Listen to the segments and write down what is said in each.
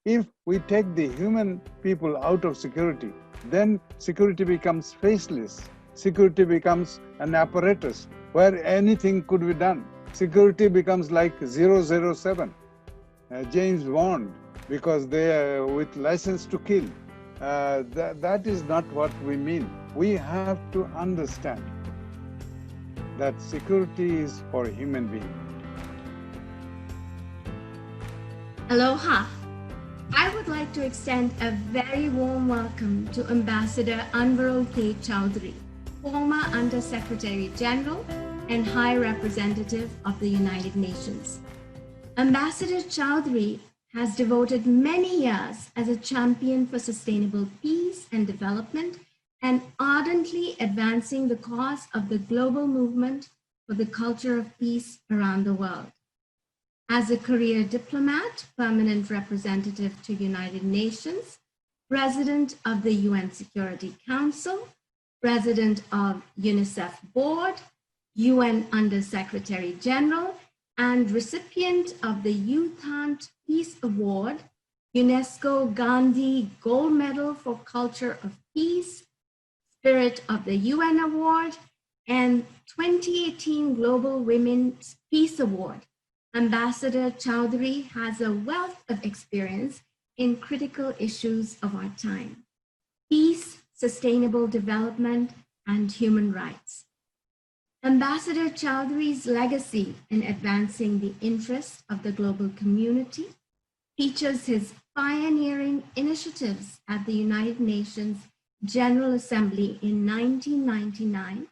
If we take the human people out of security, then security becomes faceless. Security becomes an apparatus where anything could be done. Security becomes like 007, James Bond, because they are with license to kill. That is not what we mean. We have to understand that security is for human beings. Aloha. I would like to extend a very warm welcome to Ambassador Anwarul K. Chowdhury, former Under-Secretary General and High Representative of the United Nations. Ambassador Chaudhary has devoted many years as a champion for sustainable peace and development and ardently advancing the cause of the global movement for the culture of peace around the world. As a career diplomat, permanent representative to United Nations, president of the UN Security Council, president of UNICEF Board, UN Under-Secretary General, and recipient of the Youthant Peace Award, UNESCO Gandhi Gold Medal for Culture of Peace, Spirit of the UN Award, and 2018 Global Women's Peace Award. Ambassador Chaudhary has a wealth of experience in critical issues of our time: peace, sustainable development, and human rights. Ambassador Chaudhary's legacy in advancing the interests of the global community features his pioneering initiatives at the United Nations General Assembly in 1999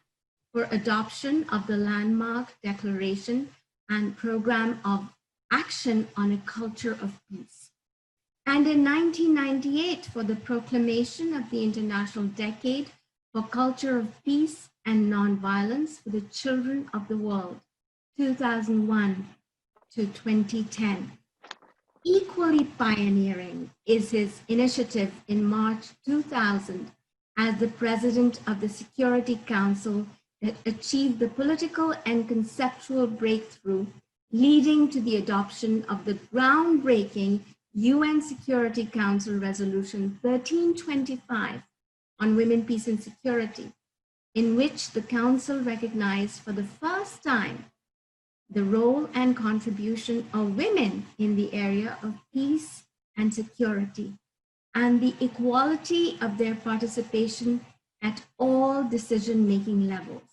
for adoption of the landmark Declaration and Program of Action on a Culture of Peace, and in 1998 for the proclamation of the International Decade for Culture of Peace and Nonviolence for the Children of the World, 2001 to 2010. Equally pioneering is his initiative in March 2000 as the President of the Security Council that achieved the political and conceptual breakthrough leading to the adoption of the groundbreaking UN Security Council Resolution 1325 on women, peace, and security, in which the Council recognized for the first time the role and contribution of women in the area of peace and security, and the equality of their participation at all decision-making levels.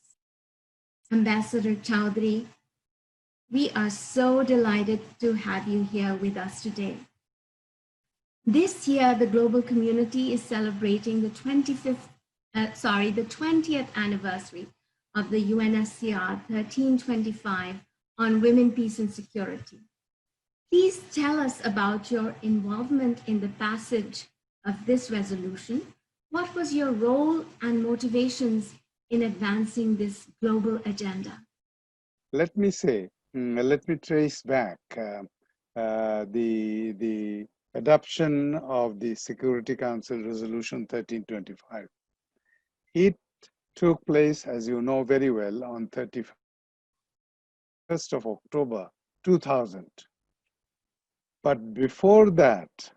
Ambassador Chaudhary, we are so delighted to have you here with us today. This year, the global community is celebrating the 20th anniversary of the UNSCR 1325 on women, peace, and security. Please tell us about your involvement in the passage of this resolution. What was your role and motivations in advancing this global agenda? Let me trace back the adoption of the Security Council Resolution 1325. It took place, as you know very well, on 31st of October 2000. But before that,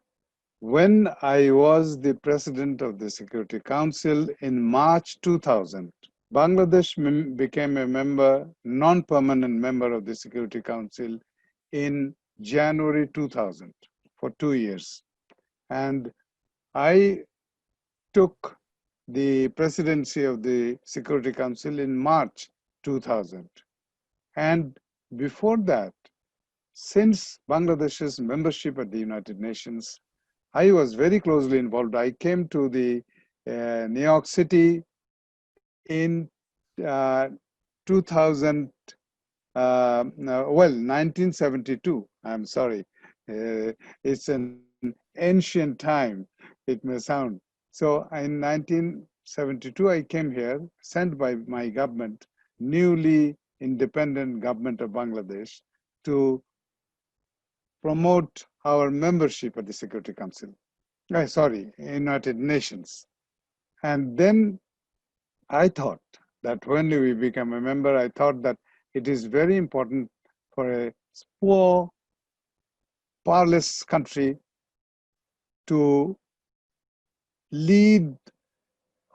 when I was the President of the Security Council in March 2000, Bangladesh became a member, non-permanent member of the Security Council in January 2000 for 2 years. And I took the presidency of the Security Council in March 2000. And before that, since Bangladesh's membership at the United Nations, I was very closely involved. I came to the New York City in 1972. I'm sorry. It's an ancient time, it may sound. So in 1972, I came here, sent by my government, newly independent government of Bangladesh, to promote our membership at the Security Council. United Nations. And then I thought that when we became a member, I thought that it is very important for a poor, powerless country to lead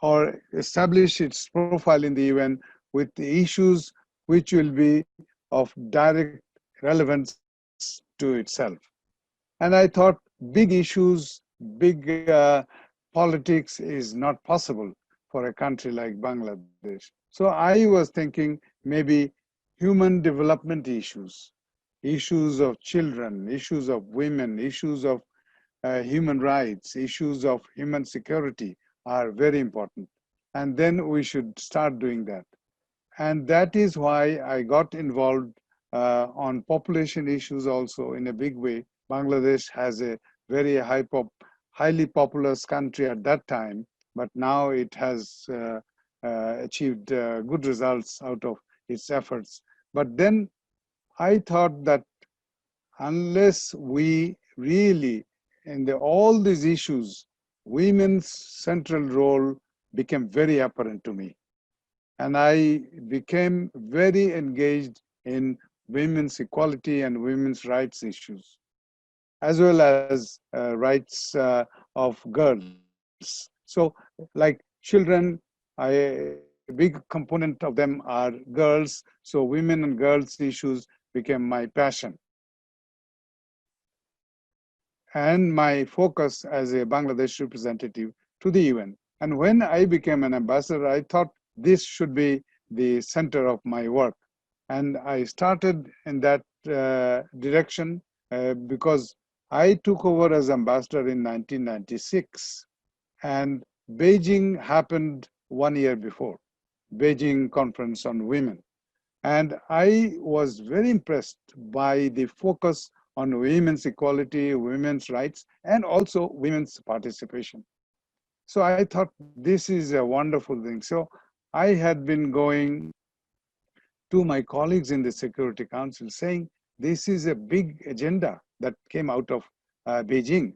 or establish its profile in the UN with the issues which will be of direct relevance to itself. And I thought big issues, big politics is not possible for a country like Bangladesh. So I was thinking maybe human development issues, issues of children, issues of women, issues of human rights, issues of human security are very important. And then we should start doing that. And that is why I got involved on population issues also in a big way. Bangladesh has a very highly populous country at that time, but now it has achieved good results out of its efforts. But then I thought that unless we really, all these issues, women's central role became very apparent to me. And I became very engaged in women's equality and women's rights issues, as well as rights of girls. So, like children, a big component of them are girls. So, women and girls issues became my passion and my focus as a Bangladesh representative to the UN. And when I became an ambassador, I thought this should be the center of my work. And I started in that direction because I took over as ambassador in 1996, and Beijing happened 1 year before, Beijing Conference on Women. And I was very impressed by the focus on women's equality, women's rights, and also women's participation. So I thought this is a wonderful thing. So I had been going to my colleagues in the Security Council saying, this is a big agenda that came out of Beijing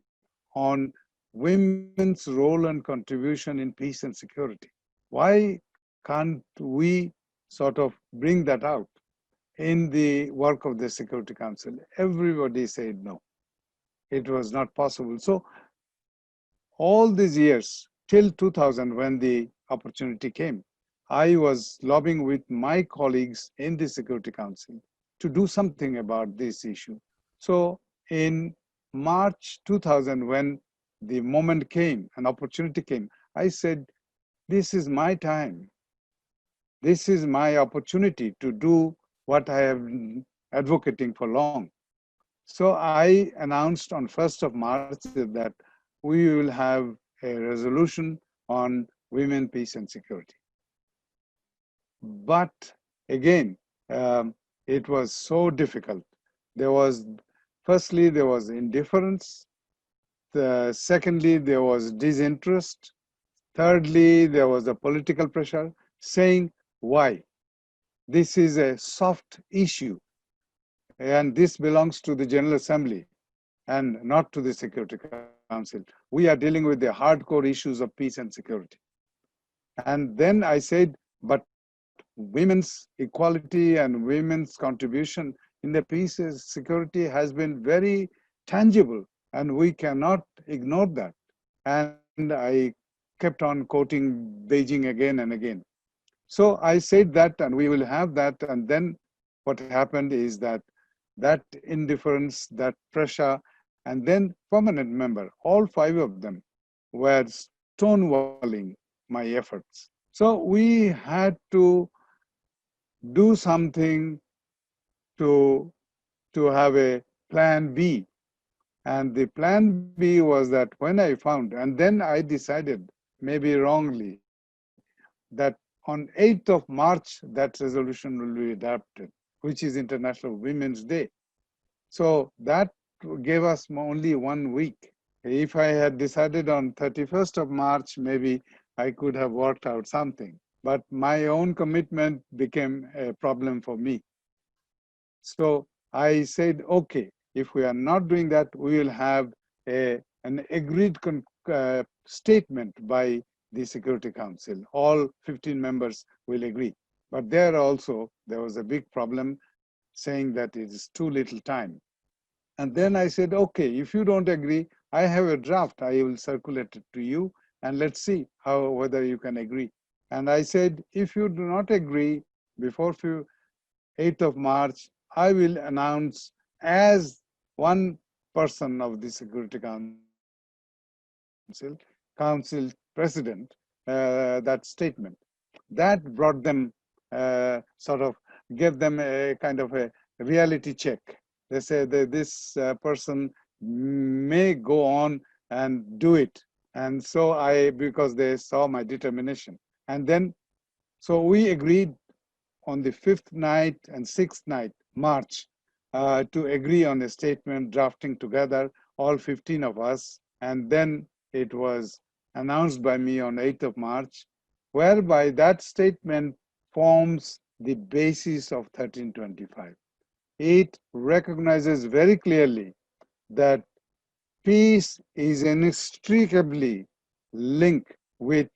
on women's role and contribution in peace and security. Why can't we sort of bring that out in the work of the Security Council? Everybody said no, it was not possible. So all these years till 2000, when the opportunity came, I was lobbying with my colleagues in the Security Council to do something about this issue. So in March 2000, when the moment came, an opportunity came, I said, this is my time. This is my opportunity to do what I have been advocating for long. So I announced on 1st of March that we will have a resolution on women, peace, and security. But again, it was so difficult. Firstly, there was indifference. Secondly, there was disinterest. Thirdly, there was a political pressure saying, why? This is a soft issue, and this belongs to the General Assembly and not to the Security Council. We are dealing with the hardcore issues of peace and security. And then I said, but women's equality and women's contribution in the peace and security has been very tangible, and we cannot ignore that. And I kept on quoting Beijing again and again. So I said that, and we will have that. And then what happened is that indifference, that pressure, and then permanent member, all 5 of them were stonewalling my efforts. So we had to do something to, have a plan B. And the plan B was that when I found, and then I decided, maybe wrongly, that on 8th of March, that resolution will be adopted, which is International Women's Day. So that gave us only 1 week. If I had decided on 31st of March, maybe I could have worked out something. But my own commitment became a problem for me. So I said, okay, if we are not doing that, we will have an agreed statement by the Security Council. All 15 members will agree. But there also, there was a big problem saying that it is too little time. And then I said, okay, if you don't agree, I have a draft. I will circulate it to you, and let's see how whether you can agree. And I said, if you do not agree before 8th of March, I will announce as one person of the Security Council president, that statement. That brought them, sort of gave them a kind of a reality check. They say that this person may go on and do it. And so because they saw my determination. And then, so we agreed on the fifth night and sixth night, March, to agree on a statement, drafting together, all 15 of us. And then it was announced by me on 8th of March, whereby that statement forms the basis of 1325. It recognizes very clearly that peace is inextricably linked with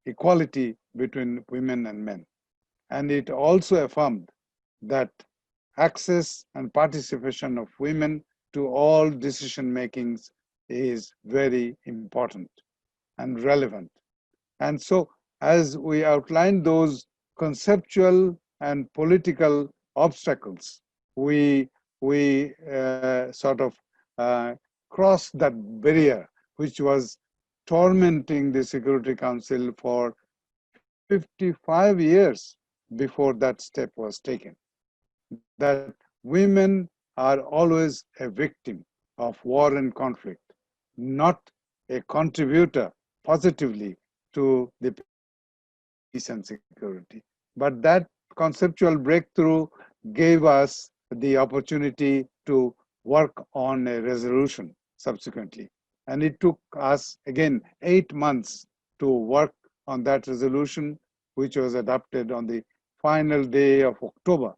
equality between women and men. And it also affirmed that access and participation of women to all decision makings is very important and relevant. And so, as we outlined those conceptual and political obstacles, we sort of crossed that barrier, which was tormenting the Security Council for 55 years before that step was taken. That women are always a victim of war and conflict, not a contributor positively to the peace and security. But that conceptual breakthrough gave us the opportunity to work on a resolution subsequently. And it took us, again, 8 months to work on that resolution, which was adopted on the final day of October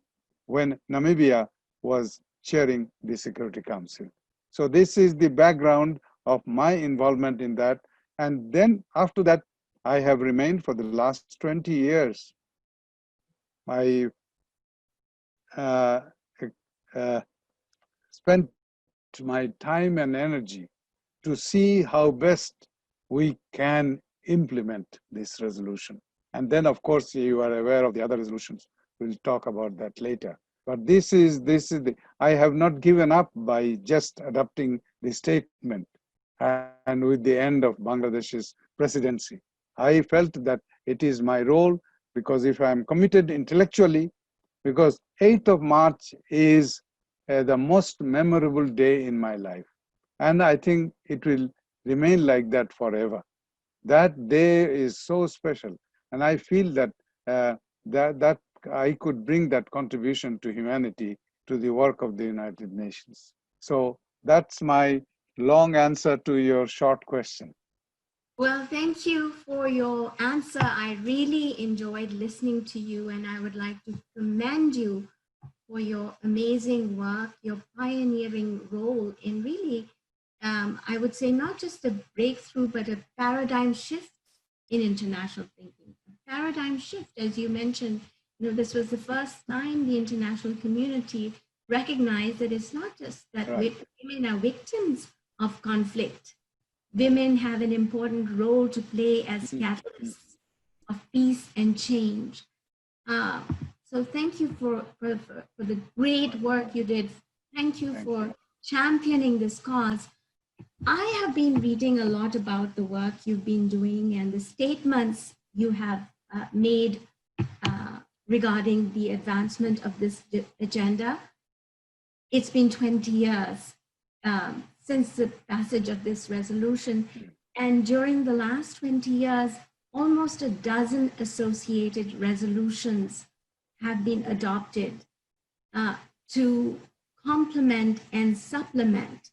when Namibia was chairing the Security Council. So this is the background of my involvement in that. And then after that, I have remained for the last 20 years. I uh, uh, spent my time and energy to see how best we can implement this resolution. And then, of course, you are aware of the other resolutions. We'll talk about that later. But I have not given up by just adopting the statement and with the end of Bangladesh's presidency. I felt that it is my role, because if I am committed intellectually, because 8th of March is the most memorable day in my life. And I think it will remain like that forever. That day is so special. And I feel that, that I could bring that contribution to humanity, to the work of the United Nations. So that's my long answer to your short question. Well, thank you for your answer. I really enjoyed listening to you, and I would like to commend you for your amazing work, your pioneering role in really, I would say, not just a breakthrough, but a paradigm shift in international thinking. A paradigm shift, as you mentioned, this was the first time the international community recognized that it's not just that Right. women are victims of conflict. Women have an important role to play as catalysts of peace and change. So thank you for the great work you did. Thank you for championing this cause. I have been reading a lot about the work you've been doing and the statements you have made regarding the advancement of this agenda. It's been 20 years since the passage of this resolution. And during the last 20 years, almost a dozen associated resolutions have been adopted to complement and supplement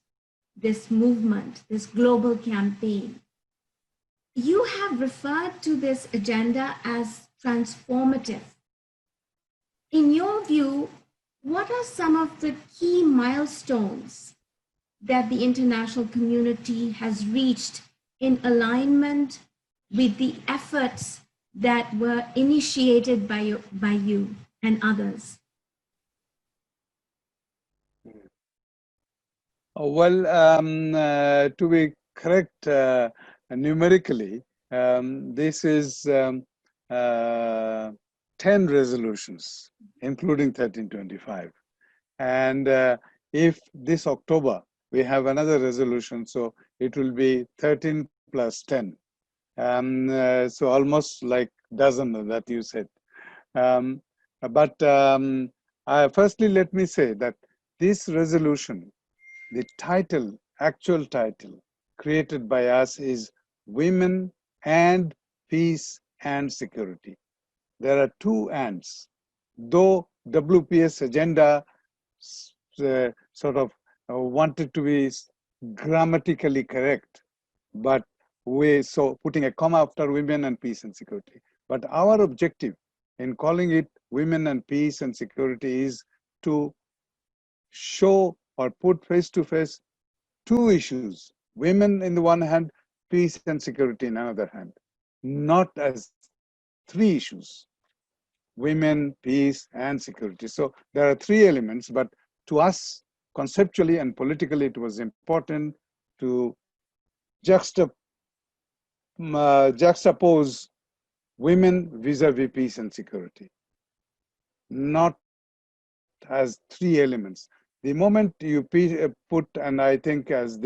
this movement, this global campaign. You have referred to this agenda as transformative. In your view, what are some of the key milestones that the international community has reached in alignment with the efforts that were initiated by you and others? To be correct numerically, this is uh, 10 resolutions, including 1325. And if this October we have another resolution, so it will be 13 plus 10. So almost like dozen that you said. Um, but firstly, let me say that this resolution, the title, actual title created by us is Women and Peace and Security. There are two ands. Though WPS agenda sort of wanted to be grammatically correct, but so putting a comma after women and peace and security. But our objective in calling it women and peace and security is to show or put face to face two issues, women in the one hand, peace and security in another hand, not as three issues, women, peace, and security. So there are three elements, but to us, conceptually and politically, it was important to juxtap juxtapose women vis-a-vis peace and security, not as three elements. The moment you put, and I think as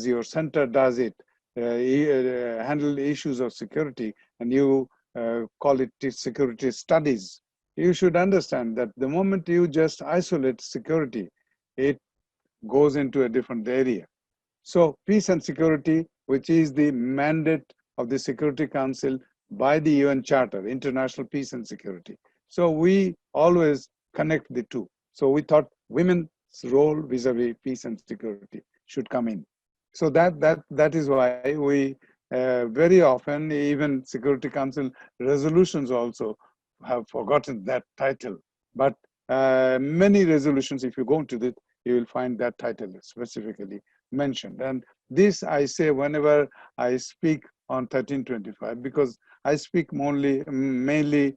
your center does it, handle issues of security, and you call it security studies, you should understand that the moment you just isolate security, it goes into a different area. So peace and security, which is the mandate of the Security Council by the UN Charter, International Peace and Security. So we always connect the two. So we thought women's role vis-a-vis peace and security should come in. So that is why we very often, even Security Council resolutions also have forgotten that title. But many resolutions, if you go into it, you will find that title specifically mentioned. And this I say whenever I speak on 1325, because I speak mainly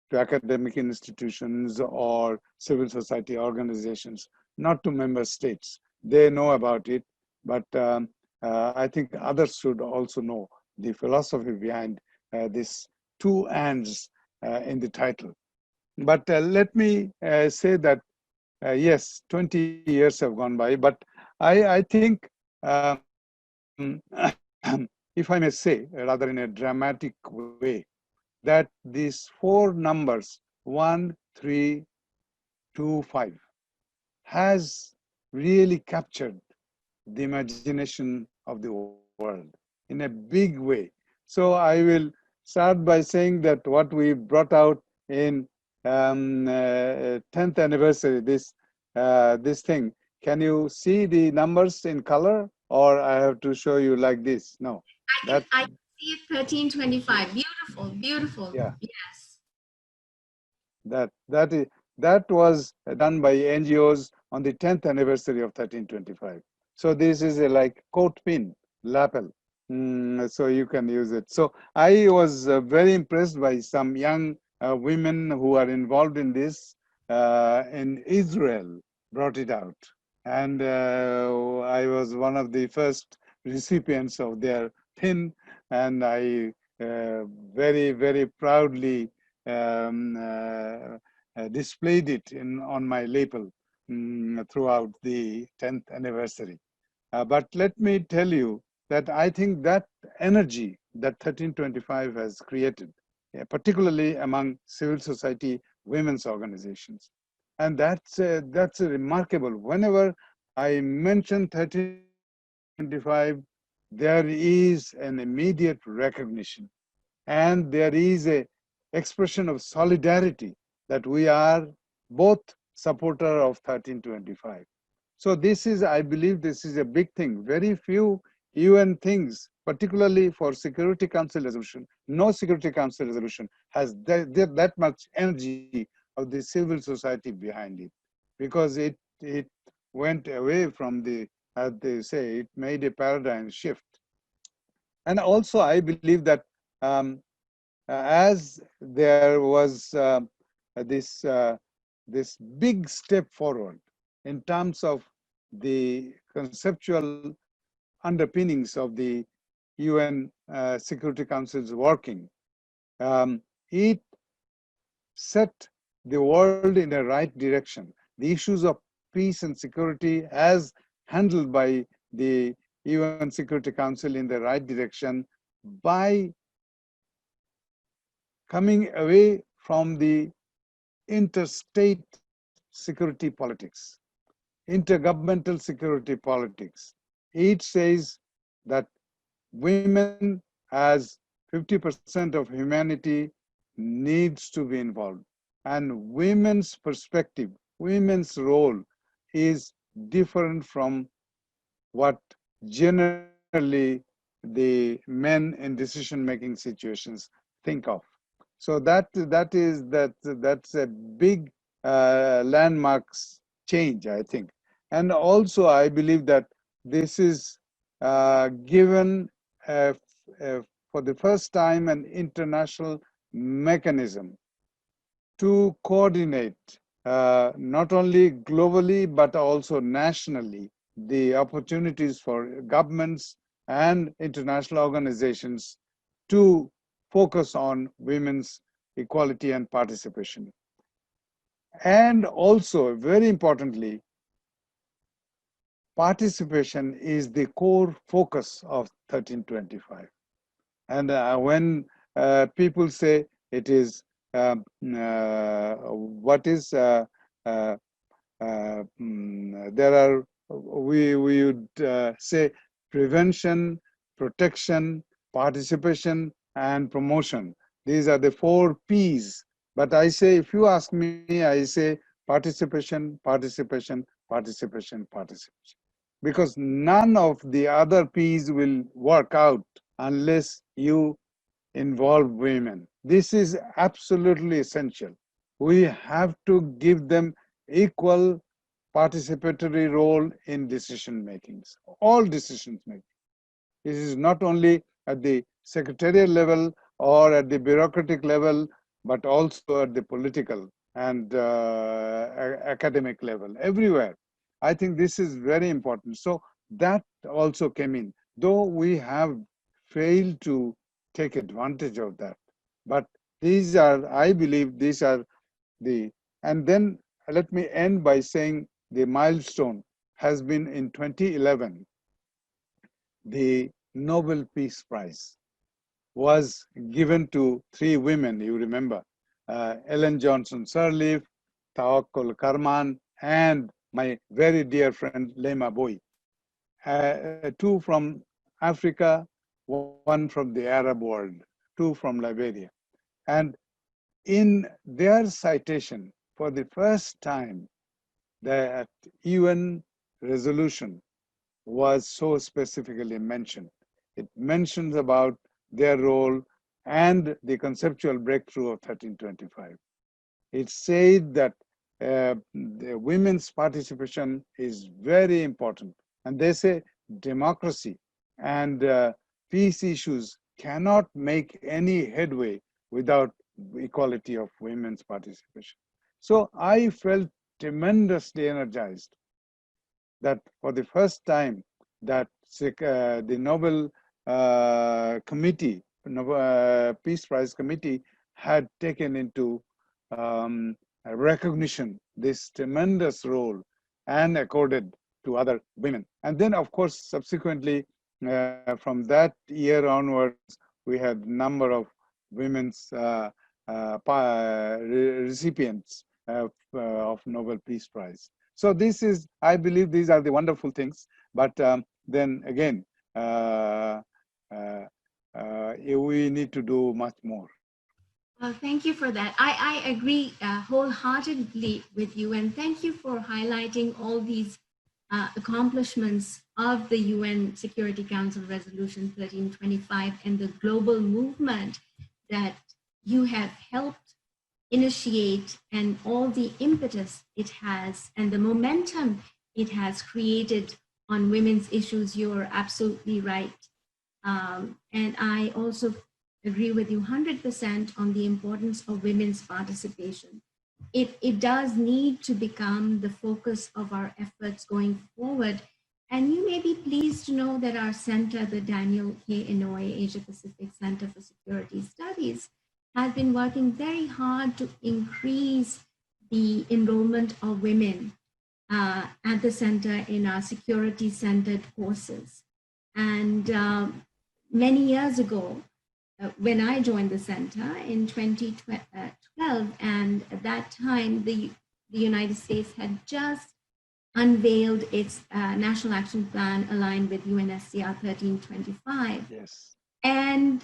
to academic institutions or civil society organizations, not to member states. They know about it, but I think others should also know the philosophy behind this two ands in the title. But let me say that yes, 20 years have gone by, but I think, um, if I may say, rather in a dramatic way, that these four numbers, 1, 3, 2, 5, has really captured the imagination of the world in a big way. So I will start by saying that what we brought out in 10th anniversary, this thing. Can you see the numbers in color, or I have to show you like this? No, that I can see it 1325. Beautiful, beautiful. yeah. Yes. That was done by NGOs on the 10th anniversary of 1325. So this is a like coat pin lapel. So you can use it. So I was very impressed by some young women who are involved in this in Israel, brought it out. And I was one of the first recipients of their pin, and I very, very proudly displayed it on my label throughout the 10th anniversary. But let me tell you that I think that energy that 1325 has created, particularly among civil society women's organizations, and that's a remarkable. Whenever I mention 1325, there is an immediate recognition, and there is a expression of solidarity that we are both supporter of 1325. So this is, I believe, this is a big thing. Very few UN things, particularly for Security Council resolution, no Security Council resolution has that much energy of the civil society behind it, because it went away from the, as they say, it made a paradigm shift. And also, I believe that um, as there was this this big step forward in terms of the conceptual underpinnings of the UN Security Council's working. It set the world in a right direction. The issues of peace and security as handled by the UN Security Council in the right direction by coming away from the interstate security politics, intergovernmental security politics. It says that women as 50% of humanity needs to be involved. And women's perspective, women's role is different from what generally the men in decision-making situations think of. So that's a big landmarks change, I think. And also, I believe that this is given uh, for the first time an international mechanism to coordinate not only globally but also nationally the opportunities for governments and international organizations to focus on women's equality and participation. And also, very importantly, participation is the core focus of 1325. And when people say it is, what is, there are, we would say prevention, protection, participation, and promotion. These are the 4 P's. But I say, if you ask me, I say participation, participation, participation, participation. Because none of the other P's will work out unless you involve women. This is absolutely essential. We have to give them equal participatory role in decision makings, all decisions making. This is not only at the secretarial level or at the bureaucratic level, but also at the political and academic level, everywhere. I think this is very important. So that also came in, though we have failed to take advantage of that. But these are, I believe, these are the, and then let me end by saying the milestone has been in 2011, the Nobel Peace Prize was given to 3 women, you remember, Ellen Johnson Sirleaf, Tawakkol Karman, and my very dear friend Lema Boy. 2 from Africa, 1 from the Arab world, 2 from Liberia. And in their citation, for the first time, that UN resolution was so specifically mentioned. It mentions about their role and the conceptual breakthrough of 1325. It said that the women's participation is very important. And they say democracy and peace issues cannot make any headway without equality of women's participation. So I felt tremendously energized that for the first time that the Nobel committee, Peace Prize committee had taken into recognition this tremendous role and accorded to other women. And then, of course, subsequently, from that year onwards, we had number of women's recipients of Nobel Peace Prize. So this is, I believe these are the wonderful things. But then again, we need to do much more. Well, thank you for that. I agree wholeheartedly with you. And thank you for highlighting all these accomplishments of the UN Security Council Resolution 1325 and the global movement that you have helped initiate, and all the impetus it has and the momentum it has created on women's issues. You're absolutely right. And I also agree with you 100% on the importance of women's participation. it does need to become the focus of our efforts going forward. And you may be pleased to know that our center, the Daniel K. Inouye Asia Pacific Center for Security Studies, has been working very hard to increase the enrollment of women at the center in our security-centered courses. And many years ago, when I joined the center in 2012, and at that time, the United States had just unveiled its National Action Plan aligned with UNSCR 1325. Yes. And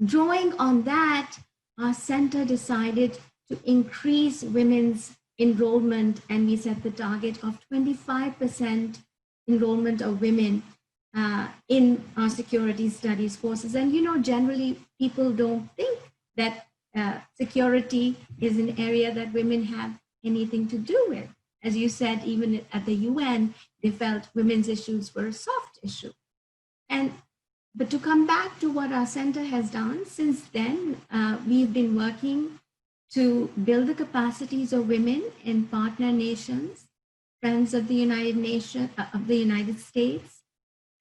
drawing on that, our center decided to increase women's enrollment, and we set the target of 25% enrollment of women in our security studies courses. And generally people don't think that security is an area that women have anything to do with. As you said, even at the UN, they felt women's issues were a soft issue. But to come back to what our center has done since then, we've been working to build the capacities of women in partner nations, friends of the United States,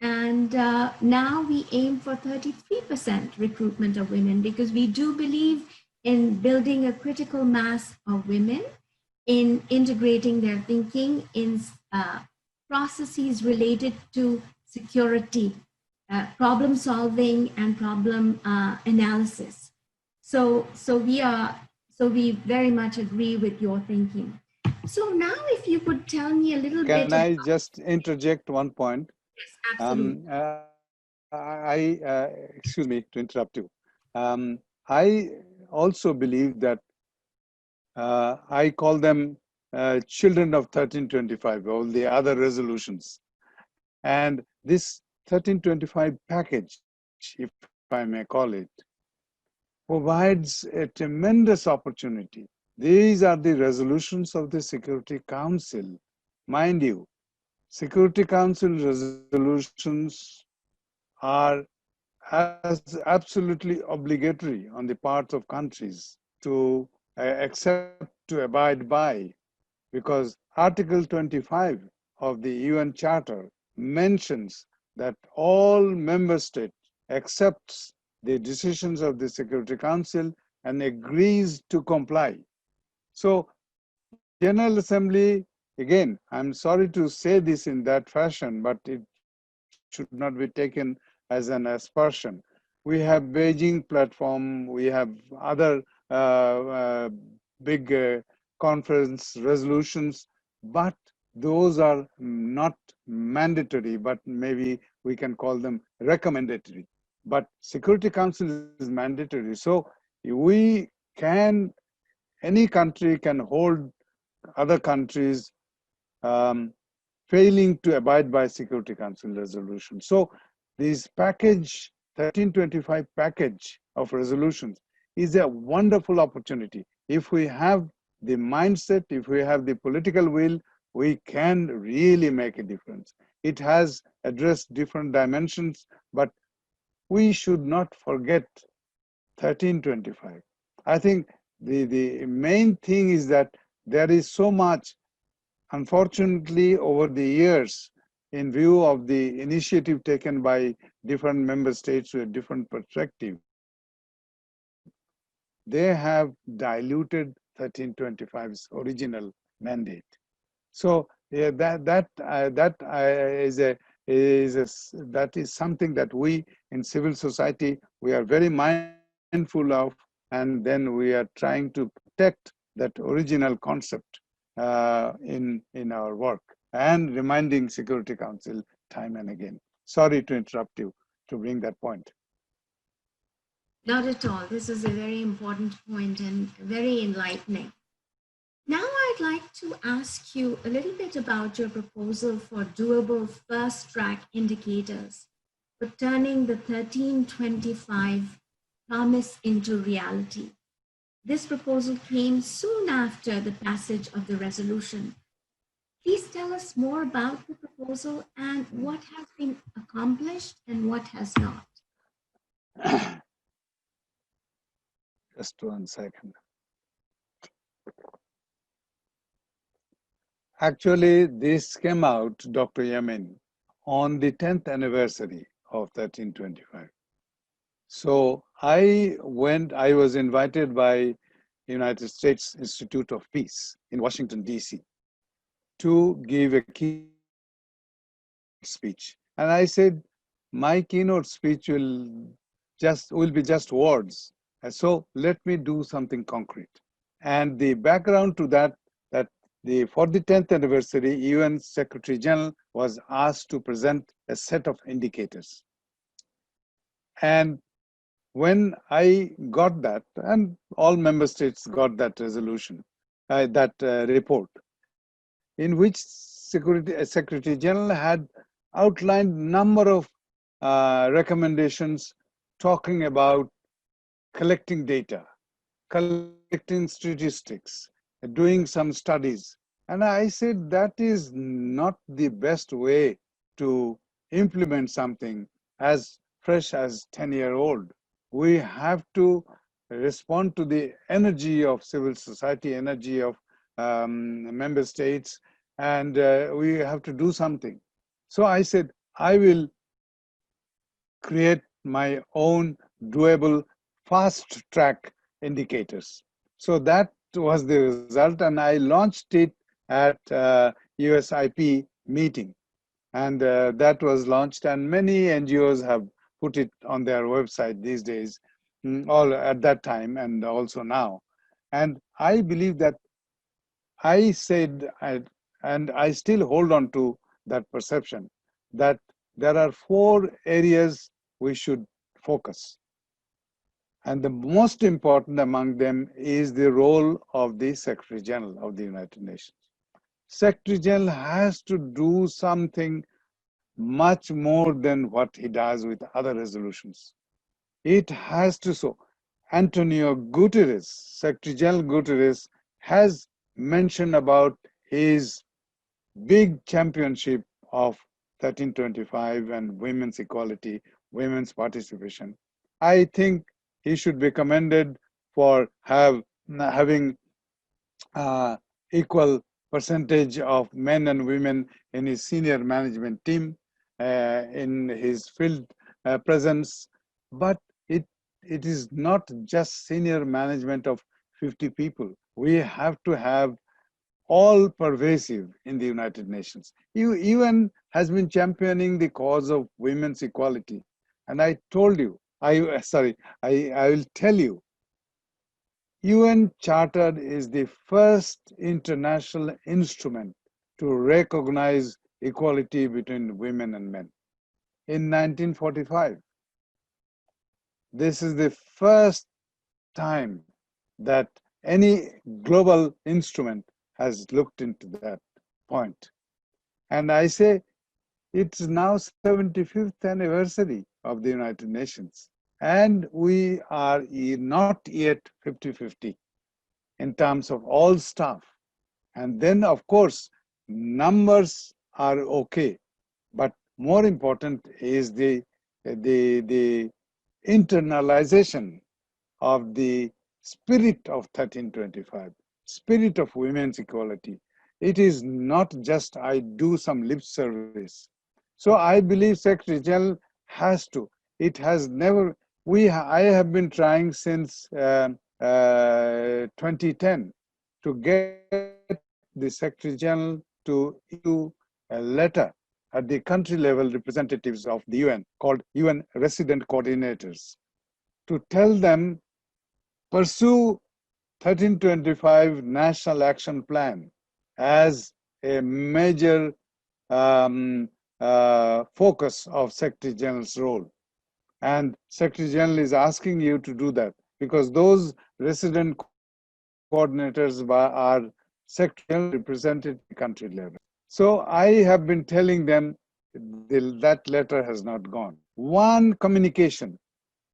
and now we aim for 33% recruitment of women, because we do believe in building a critical mass of women, in integrating their thinking in processes related to security, problem solving, and problem analysis. So we very much agree with your thinking. So now, if you could tell me a little bit. Can I just interject one point? Yes, absolutely. Excuse me to interrupt you. I also believe that I call them children of 1325, all the other resolutions. And this 1325 package, if I may call it, provides a tremendous opportunity. These are the resolutions of the Security Council. Mind you, Security Council resolutions are as absolutely obligatory on the part of countries to accept, to abide by, because Article 25 of the UN Charter mentions that all member states accepts the decisions of the Security Council and agrees to comply. So General Assembly, again, I'm sorry to say this in that fashion, but it should not be taken as an aspersion. We have Beijing platform, we have other big conference resolutions, but those are not mandatory, but maybe we can call them recommendatory. But Security Council is mandatory. So we can, any country can hold other countries failing to abide by Security Council resolution. So this package, 1325 package of resolutions, is a wonderful opportunity. If we have the mindset, if we have the political will, we can really make a difference. It has addressed different dimensions, but we should not forget 1325. I think the main thing is that there is so much, unfortunately, over the years, in view of the initiative taken by different member states with a different perspective, they have diluted 1325's original mandate. So yeah, that is something that we in civil society, we are very mindful of, and then we are trying to protect that original concept in our work, and reminding Security Council time and again. Sorry to interrupt you to bring that point. Not at all. This is a very important point and very enlightening. Now I'd like to ask you a little bit about your proposal for doable first track indicators for turning the 1325 promise into reality. This proposal came soon after the passage of the resolution. Please tell us more about the proposal and what has been accomplished and what has not. Just 1 second. Actually, this came out, Dr. Yamin, on the 10th anniversary of 1325. So I was invited by United States Institute of Peace in Washington, D.C. to give a keynote speech. And I said, my keynote speech will be just words. And so let me do something concrete. And the background to that for the 10th anniversary, UN Secretary General was asked to present a set of indicators. And when I got that, and all member states got that resolution, that report, in which Secretary General had outlined number of recommendations talking about collecting data, collecting statistics, doing some studies. And I said that is not the best way to implement something as fresh as 10-year-old. We have to respond to the energy of civil society, energy of member states, and we have to do something. So I said, I will create my own doable fast track indicators. So that was the result, and I launched it at USIP meeting, and that was launched, and many NGOs have put it on their website these days, all at that time and also now. And I believe that I said, and I still hold on to that perception, that there are 4 areas we should focus. And the most important among them is the role of the Secretary General of the United Nations. Secretary General has to do something much more than what he does with other resolutions. It has to so. Antonio Guterres, Secretary General Guterres, has mentioned about his big championship of 1325 and women's equality, women's participation. I think he should be commended for having equal percentage of men and women in his senior management team, in his field presence. But it, it is not just senior management of 50 people. We have to have all pervasive in the United Nations. UN has been championing the cause of women's equality. And I told you, I will tell you, UN Charter is the first international instrument to recognize equality between women and men. In 1945, this is the first time that any global instrument has looked into that point. And I say it's now 75th anniversary of the United Nations. And we are not yet 50-50 in terms of all staff. And then, of course, numbers are okay. But more important is the internalization of the spirit of 1325, spirit of women's equality. It is not just I do some lip service. So I believe Secretary General has to. It has never. I have been trying since 2010 to get the Secretary General to issue a letter at the country level representatives of the UN called UN resident coordinators to tell them pursue 1325 National Action Plan as a major focus of Secretary General's role. And Secretary General is asking you to do that because those resident coordinators are Secretary General represented at the country level. So I have been telling them that letter has not gone. One communication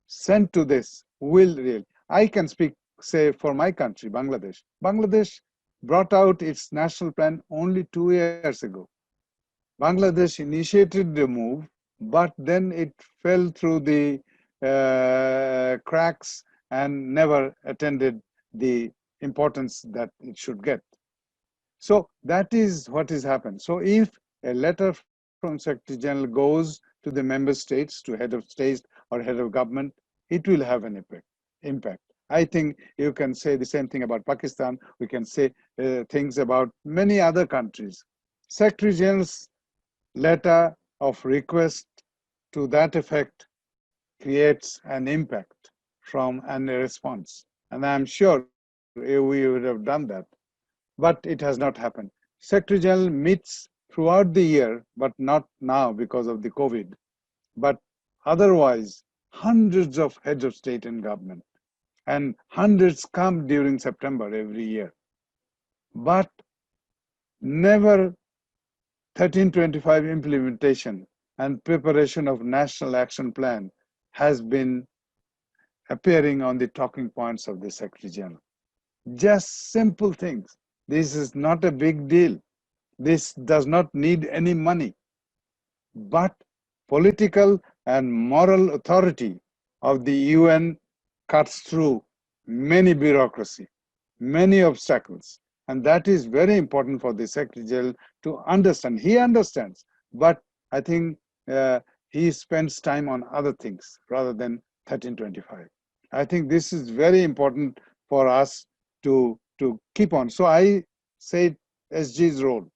sent to this will really, I can speak, say, for my country, Bangladesh. Bangladesh brought out its national plan only 2 years ago. Bangladesh initiated the move, but then it fell through the cracks and never attended the importance that it should get. So that is what has happened. So if a letter from Secretary General goes to the member states, to head of state or head of government, it will have an impact. I think you can say the same thing about Pakistan. We can say things about many other countries. Secretary General's letter of request to that effect creates an impact from and a response. And I'm sure we would have done that, but it has not happened. Secretary General meets throughout the year, but not now because of the COVID, but otherwise, hundreds of heads of state and government, and hundreds come during September every year. But never 1325 implementation and preparation of national action plan has been appearing on the talking points of the Secretary General. Just simple things. This is not a big deal. This does not need any money. But political and moral authority of the UN cuts through many bureaucracy, many obstacles. And that is very important for the Secretary General to understand. He understands, but I think he spends time on other things rather than 1325. I think this is very important for us to keep on. So I say SG's role.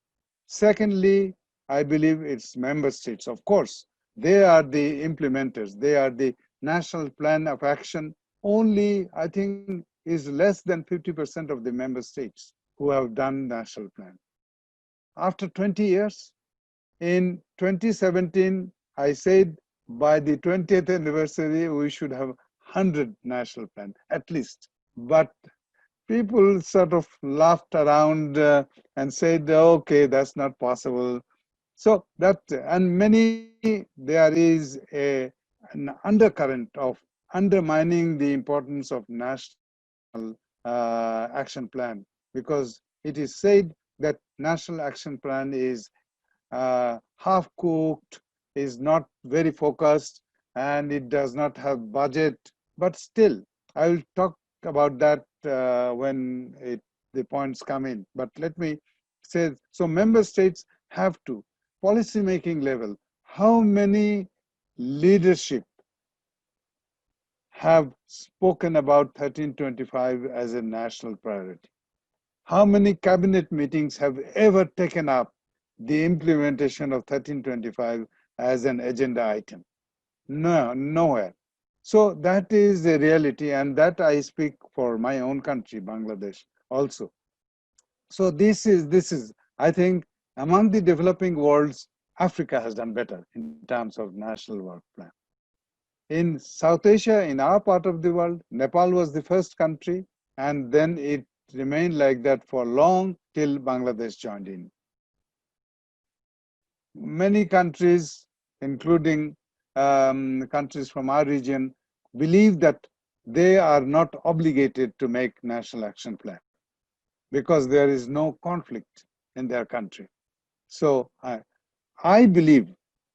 Secondly, I believe it's member states. Of course, they are the implementers. They are the national plan of action. Only, I think, is less than 50% of the member states who have done national plan. After 20 years, in 2017, I said by the 20th anniversary, we should have 100 national plan, at least. But people sort of laughed around and said, okay, that's not possible. So that, and there is an undercurrent of undermining the importance of national action plan, because it is said that national action plan is half cooked, is not very focused, and it does not have budget. But still, I will talk about that when the points come in. But let me say, so member states have to, policy making level, how many leadership have spoken about 1325 as a national priority? How many cabinet meetings have ever taken up the implementation of 1325 as an agenda item? No, nowhere. So that is the reality, and that I speak for my own country, Bangladesh, also. So this is, I think, among the developing worlds, Africa has done better in terms of national work plan. In South Asia, in our part of the world, Nepal was the first country, and then it remained like that for long till Bangladesh joined in. Many countries, including countries from our region, believe that they are not obligated to make national action plan because there is no conflict in their country. So I believe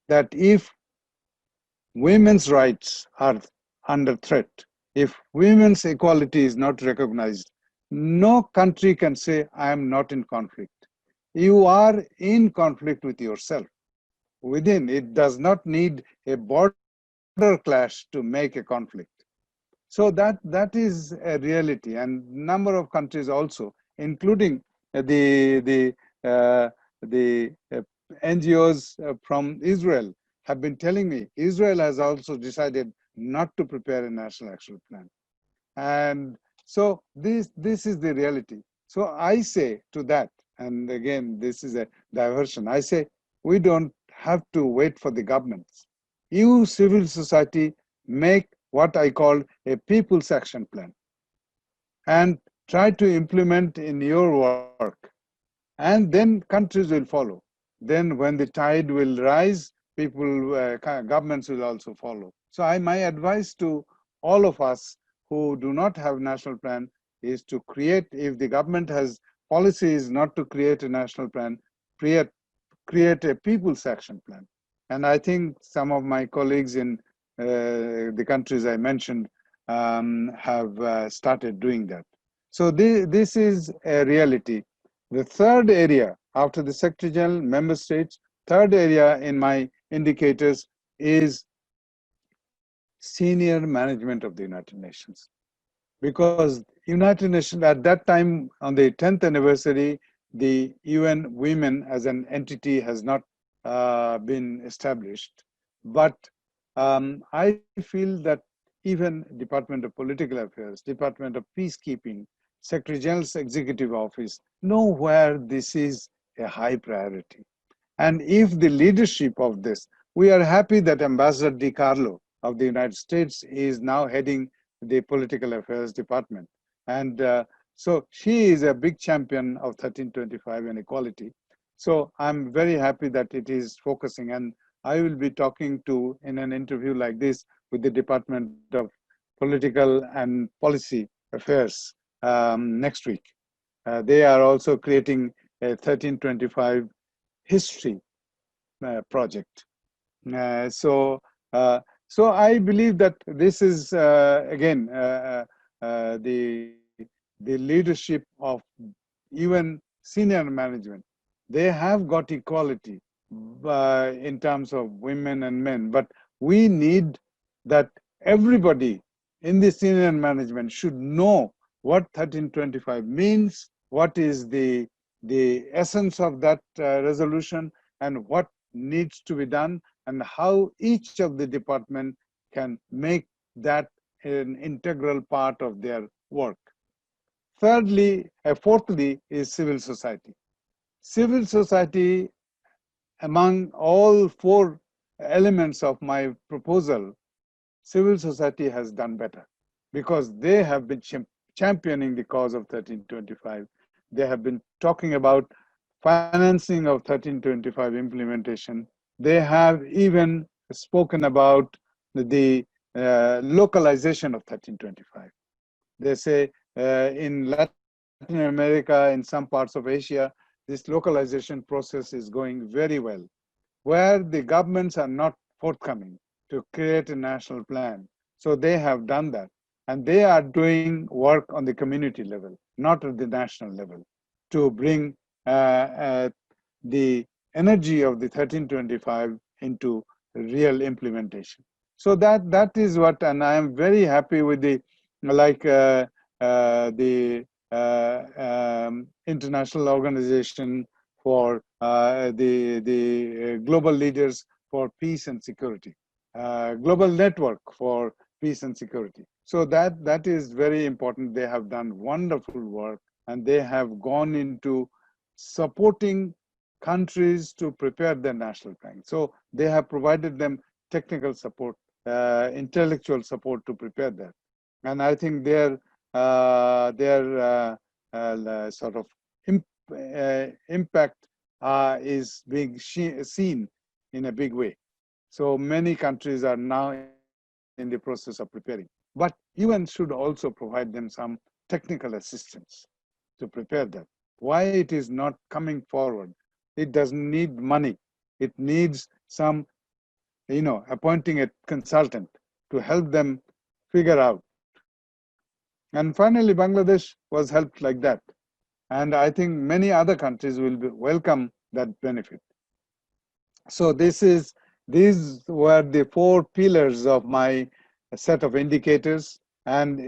that if women's rights are under threat, if women's equality is not recognized, no country can say, I am not in conflict. You are in conflict with yourself. Within, it does not need a border clash to make a conflict. So that is a reality, and number of countries also, including the NGOs from Israel, have been telling me Israel has also decided not to prepare a national action plan. And so this is the reality. So I say to that, and again, this is a diversion. I say we don't have to wait for the governments. You, civil society, make what I call a people's action plan and try to implement in your work. And then countries will follow. Then when the tide will rise, governments will also follow. So my advice to all of us who do not have national plan is to create, if the government has policies not to create a national plan, create a people's action plan. And I think some of my colleagues in the countries I mentioned have started doing that. So this is a reality. The third area, after the Secretary General, member states, third area in my indicators is senior management of the United Nations. Because United Nations at that time, on the 10th anniversary, the UN Women as an entity has not been established. But I feel that even Department of Political Affairs, Department of Peacekeeping, Secretary General's Executive Office know where this is a high priority. And if the leadership of this, we are happy that Ambassador Di Carlo of the United States is now heading the Political Affairs Department. And so she is a big champion of 1325 and equality. So I'm very happy that it is focusing. And I will be talking to, in an interview like this, with the Department of Political and Policy Affairs next week. They are also creating a 1325 history project. Uh, so, uh, so I believe that this is again the leadership of even senior management. They have got equality in terms of women and men, but we need that everybody in the senior management should know what 1325 means, what is the essence of that resolution, and what needs to be done, and how each of the department can make that an integral part of their work. Fourthly is civil society. Civil society, among all four elements of my proposal, civil society has done better because they have been championing the cause of 1325. They have been talking about financing of 1325 implementation. They have even spoken about the localization of 1325. They say in Latin America, in some parts of Asia, this localization process is going very well, where the governments are not forthcoming to create a national plan. So they have done that. And they are doing work on the community level, not at the national level, to bring the energy of the 1325 into real implementation. So that is what, and I am very happy with the like the international organization for the global leaders for peace and security, global network for peace and security. So that is very important. They have done wonderful work, and they have gone into supporting countries to prepare their national plan. So they have provided them technical support, intellectual support to prepare that. And I think their sort of impact is being seen in a big way. So many countries are now in the process of preparing. But UN should also provide them some technical assistance to prepare that. Why it is not coming forward? It doesn't need money. It needs some, appointing a consultant to help them figure out. And finally, Bangladesh was helped like that. And I think many other countries will welcome that benefit. So these were the four pillars of my set of indicators, and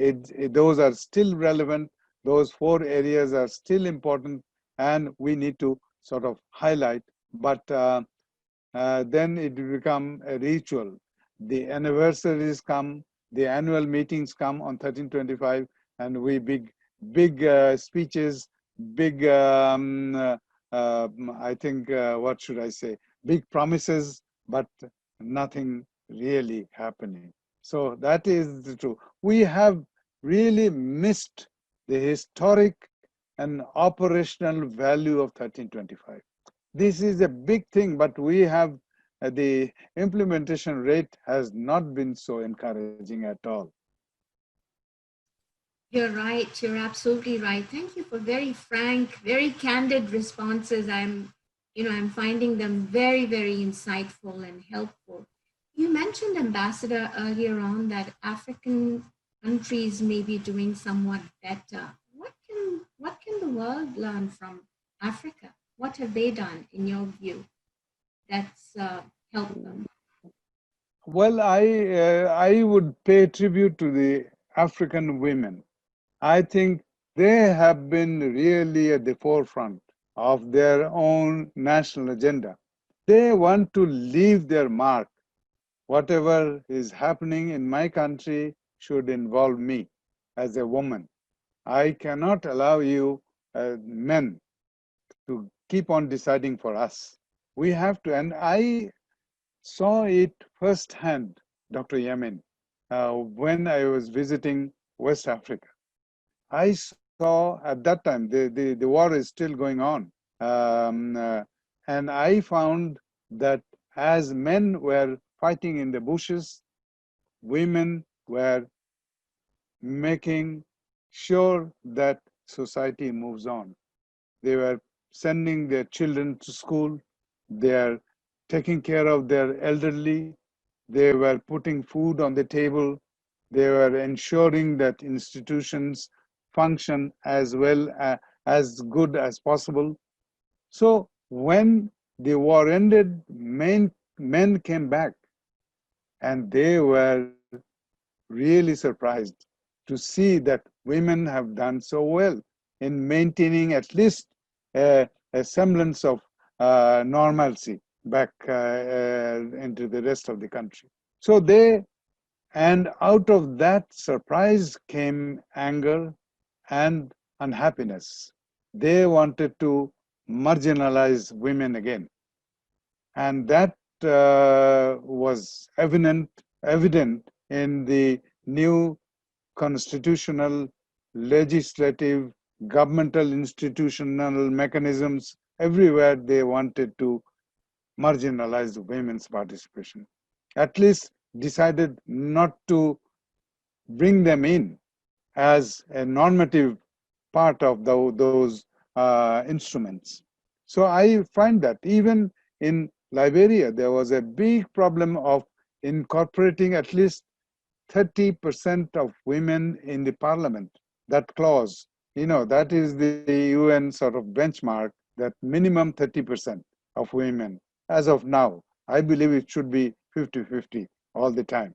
those are still relevant. Those four areas are still important, and we need to sort of highlight. But then it will become a ritual. The anniversaries come, the annual meetings come on 1325, and we big speeches, big I think what should I say? Big promises, but nothing really happening. So that is the truth. We have really missed the historic and operational value of 1325. This is a big thing, but we have the implementation rate has not been so encouraging at all. You're right. You're absolutely right. Thank you for very frank, very candid responses. I'm finding them very, very insightful and helpful. You mentioned, Ambassador, earlier on that African countries may be doing somewhat better. What can the world learn from Africa? What have they done, in your view, that's helped them? Well, I would pay tribute to the African women. I think they have been really at the forefront of their own national agenda. They want to leave their mark. Whatever is happening in my country should involve me as a woman. I cannot allow you men to keep on deciding for us. We have to, and I saw it firsthand, Dr. Yamin, when I was visiting West Africa. I saw at that time, the war is still going on. Um, uh, and I found that as men were fighting in the bushes, women were making sure that society moves on. They were sending their children to school. They are taking care of their elderly. They were putting food on the table. They were ensuring that institutions function as well as good as possible. So when the war ended, men came back and they were really surprised to see that women have done so well in maintaining at least a semblance of normalcy back into the rest of the country. So and out of that surprise came anger and unhappiness. They wanted to marginalize women again. And that was evident in the new constitutional, legislative, governmental, institutional mechanisms. Everywhere they wanted to marginalize women's participation. At least decided not to bring them in as a normative part of those instruments. So I find that even in Liberia, there was a big problem of incorporating at least 30% of women in the parliament. That clause, that is the UN sort of benchmark, that minimum 30% of women. As of now, I believe it should be 50-50 all the time.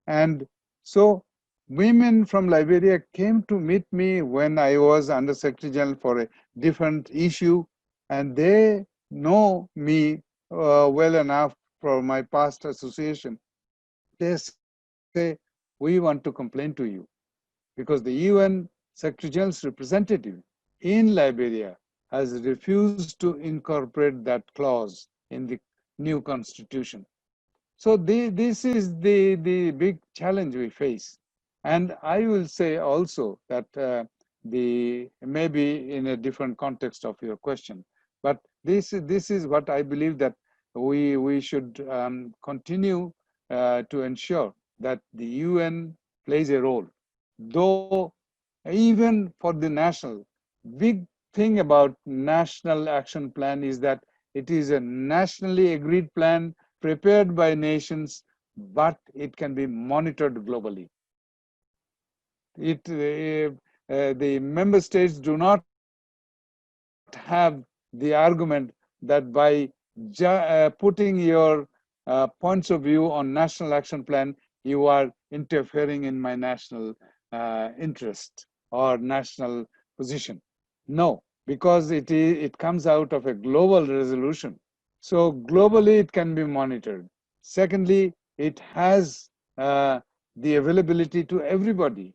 And so women from Liberia came to meet me when I was Under Secretary General for a different issue, and they know me well enough from my past association. They say, we want to complain to you because the UN Secretary General's representative in Liberia has refused to incorporate that clause in the new constitution. So this is the big challenge we face. And I will say also that maybe in a different context of your question, but this is what I believe that we should continue to ensure that the UN plays a role. Though even for the national, big thing about national action plan is that it is a nationally agreed plan prepared by nations, but it can be monitored globally. The member states do not have the argument that by putting your points of view on national action plan, you are interfering in my national interest or national position. No, because it comes out of a global resolution. So globally, it can be monitored. Secondly, it has the availability to everybody,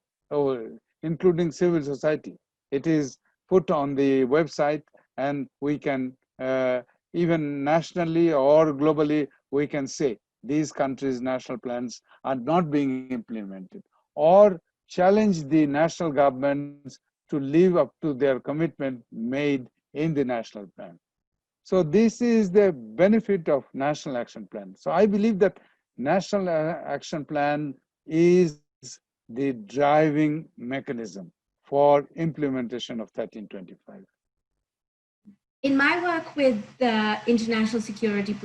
including civil society. It is put on the website, and we can, even nationally or globally, we can say these countries' national plans are not being implemented, or challenge the national governments to live up to their commitment made in the national plan. So this is the benefit of National Action Plan. So I believe that National Action Plan is the driving mechanism for implementation of 1325. In my work with international security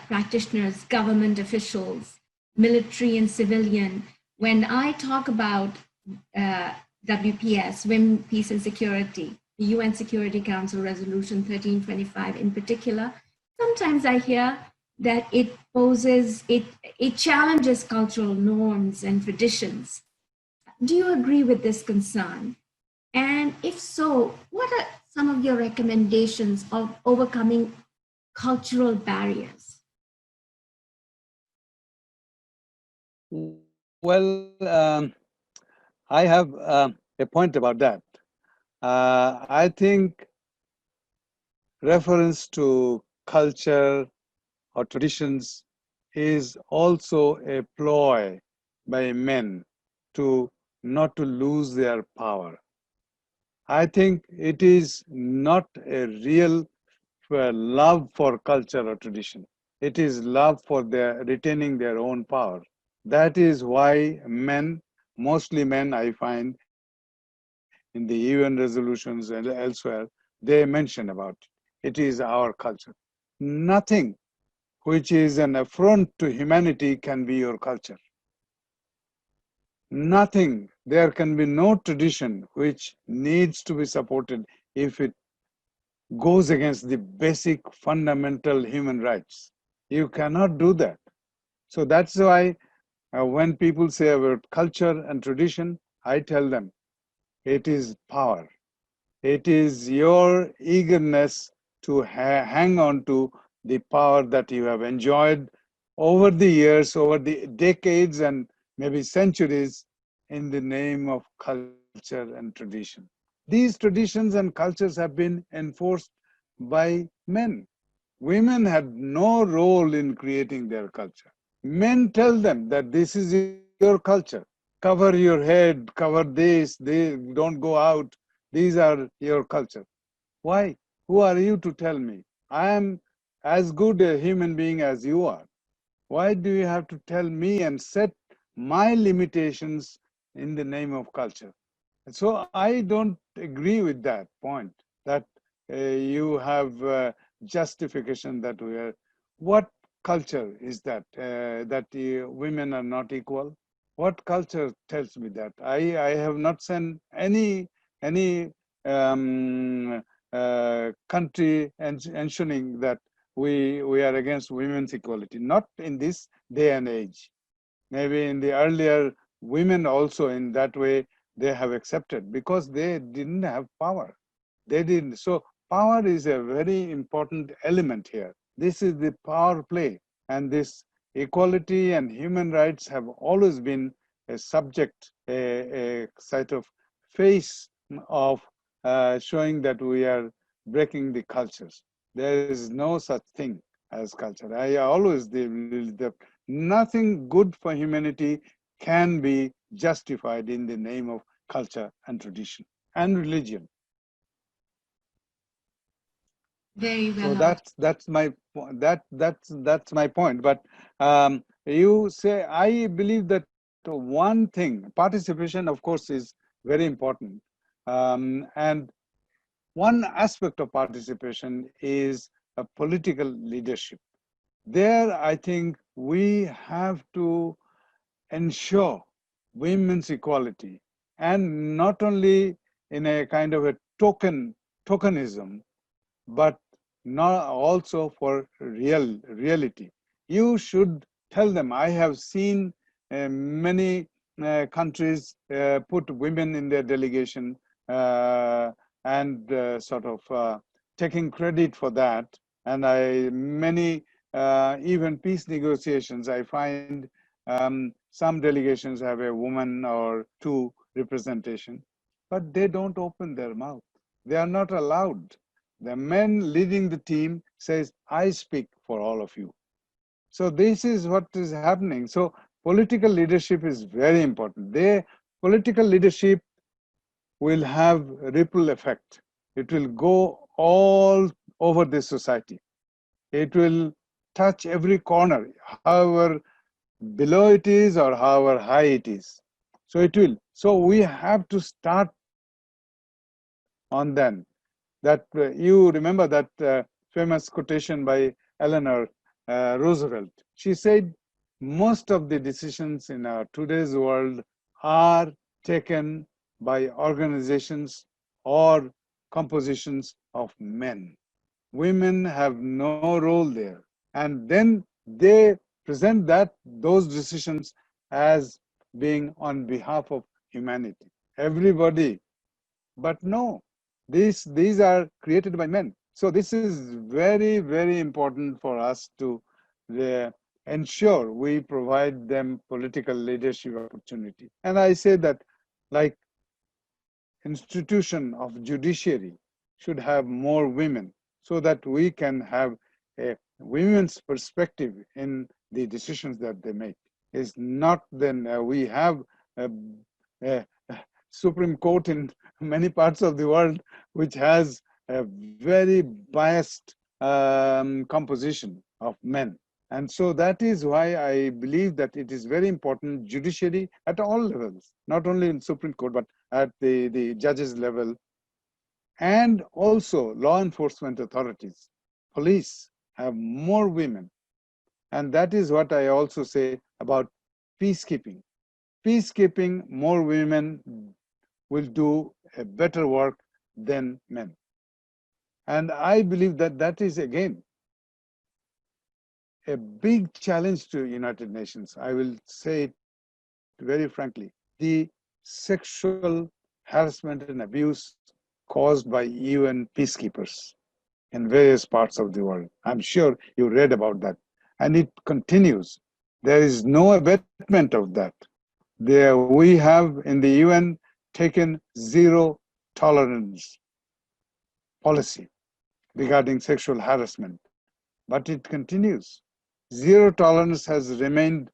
practitioners, government officials, military and civilian, when I talk about WPS, Women, Peace and Security, the UN Security Council Resolution 1325 in particular, sometimes I hear that it challenges cultural norms and traditions. Do you agree with this concern? And if so, what are some of your recommendations of overcoming cultural barriers? Well, I have a point about that. I think reference to culture or traditions is also a ploy by men to not to lose their power. I think it is not a real love for culture or tradition. It is love for their retaining their own power. That is why men, mostly men, I find in the UN resolutions and elsewhere, they mention about it. It is our culture. Nothing which is an affront to humanity can be your culture. Nothing. There can be no tradition which needs to be supported if it goes against the basic fundamental human rights. You cannot do that. So that's why when people say about culture and tradition, I tell them it is power. It is your eagerness to hang on to the power that you have enjoyed over the years, over the decades, and maybe centuries in the name of culture and tradition. These traditions and cultures have been enforced by men. Women had no role in creating their culture. Men tell them that this is your culture. Cover your head, cover this, they don't go out. These are your culture. Why? Who are you to tell me? I am as good a human being as you are. Why do you have to tell me and set my limitations in the name of culture? So I don't agree with that point that you have justification that we are. What culture is that? That women are not equal? What culture tells me that? I have not seen any um, country ensuring that we are against women's equality. Not in this day and age. Maybe in the earlier, women also in that way they have accepted because they didn't have power. They didn't. So power is a very important element here. This is the power play, and this equality and human rights have always been a subject, a sort of face of showing that we are breaking the cultures. There is no such thing as culture. I always believe that nothing good for humanity can be justified in the name of culture and tradition and religion. Very So well that's my that's my point. But you say I believe that one thing participation, of course, is very important, and one aspect of participation is a political leadership. There, I think we have to ensure women's equality, and not only in a kind of a tokenism, but not also for reality. You should tell them. I have seen many countries put women in their delegation uh, and sort of taking credit for that. And I many even peace negotiations, I find some delegations have a woman or two representation, but they don't open their mouth. They are not allowed. The man leading the team says, I speak for all of you. So this is what is happening. So political leadership is very important. Political leadership will have ripple effect. It will go all over the society. It will touch every corner, however below it is or however high it is. So it will. So we have to start on then. That you remember that famous quotation by Eleanor Roosevelt. She said, most of the decisions in our today's world are taken by organizations or compositions of men. Women have no role there. And then they present those decisions as being on behalf of humanity, everybody. But no, these are created by men. So this is very, very important for us to ensure we provide them political leadership opportunity. And I say that, like, institution of judiciary should have more women so that we can have a women's perspective in the decisions that they make. It's not then we have a, a Supreme Court in many parts of the world which has a very biased composition of men. And so that is why I believe that it is very important judiciary at all levels, not only in Supreme Court, but at the judges level, and also law enforcement authorities, police have more women. And that is what I also say about peacekeeping. Peacekeeping, more women will do a better work than men. And I believe that that is, again, a big challenge to United Nations. I will say it very frankly. The sexual harassment and abuse caused by UN peacekeepers in various parts of the world. I'm sure you read about that. And it continues. There is no abatement of that. There we have in the UN taken zero tolerance policy regarding sexual harassment, but it continues. Zero tolerance has remained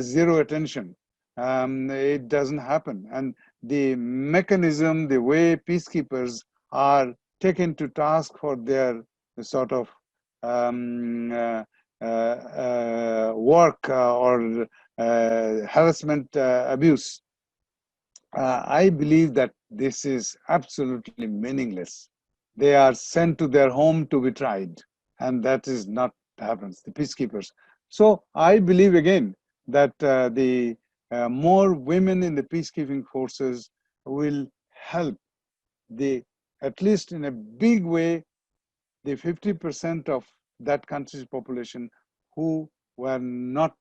zero attention. It doesn't happen. And the mechanism, the way peacekeepers are taken to task for their sort of work or harassment abuse, I believe that this is absolutely meaningless. They are sent to their home to be tried, and that is not happens, the peacekeepers. So I believe again that the more women in the peacekeeping forces will help the, at least in a big way, the 50% of that country's population who were not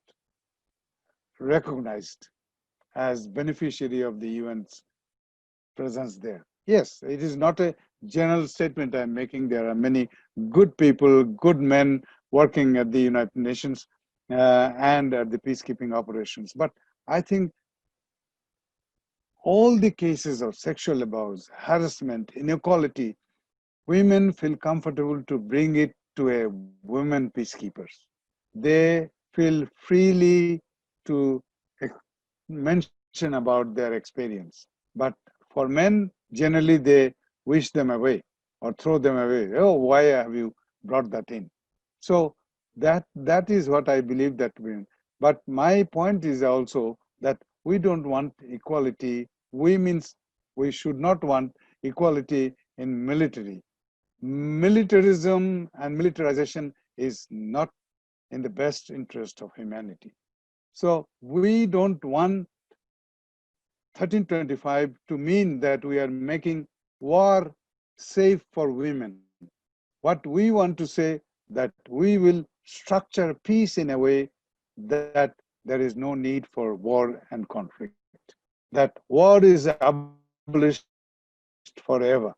recognized as beneficiary of the UN's presence there. Yes, it is not a general statement I'm making. There are many good people, good men working at the United Nations and at the peacekeeping operations. But I think all the cases of sexual abuse, harassment, inequality, women feel comfortable to bring it to a women peacekeepers. They feel freely to mention about their experience. But for men, generally they wish them away or throw them away. Oh, why have you brought that in? So that is what I believe that we. But my point is also that we don't want equality. We should not want equality in military. Militarism and militarization is not in the best interest of humanity. So we don't want 1325 to mean that we are making war safe for women. What we want to say that we will structure peace in a way that there is no need for war and conflict, that war is abolished forever.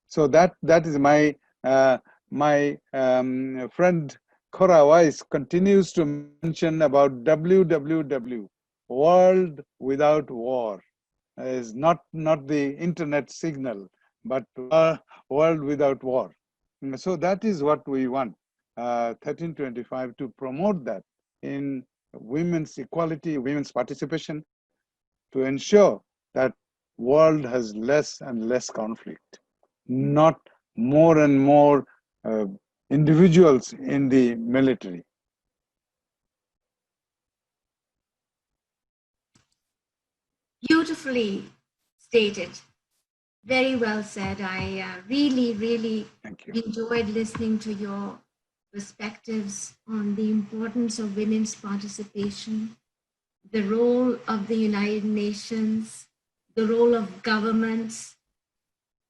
So that is my friend Cora Weiss continues to mention about WWW, World Without War, is not the internet signal, but World Without War. So that is what we want, 1325, to promote that in women's equality, women's participation, to ensure that world has less and less conflict, not more and more individuals in the military. Beautifully stated. Very well said. I really Thank you. enjoyed listening to your perspectives on the importance of women's participation, the role of the United Nations, the role of governments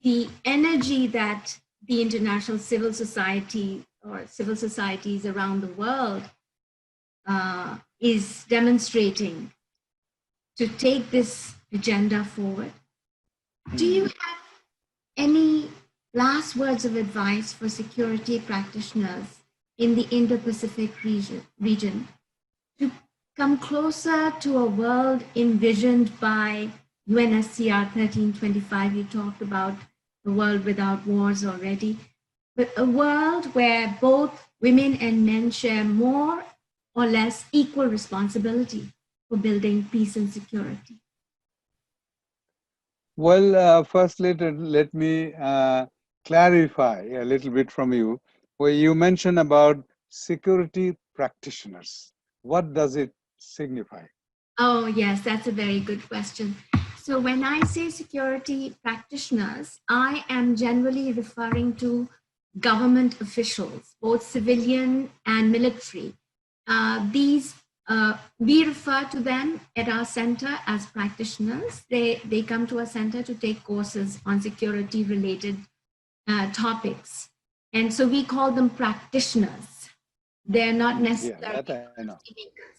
the energy that the international civil society or civil societies around the world is demonstrating to take this agenda forward. Do you have any last words of advice for security practitioners in the Indo-Pacific region to come closer to a world envisioned by UNSCR 1325? You talked about the world without wars already, but a world where both women and men share more or less equal responsibility for building peace and security. Well, first let me clarify a little bit from you, where you mentioned about security practitioners. What does it signify? Oh, yes, that's a very good question. So, when I say security practitioners, I am generally referring to government officials, both civilian and military. We refer to them at our center as practitioners. They come to our center to take courses on security related topics. And so we call them practitioners. They're not necessarily policymakers.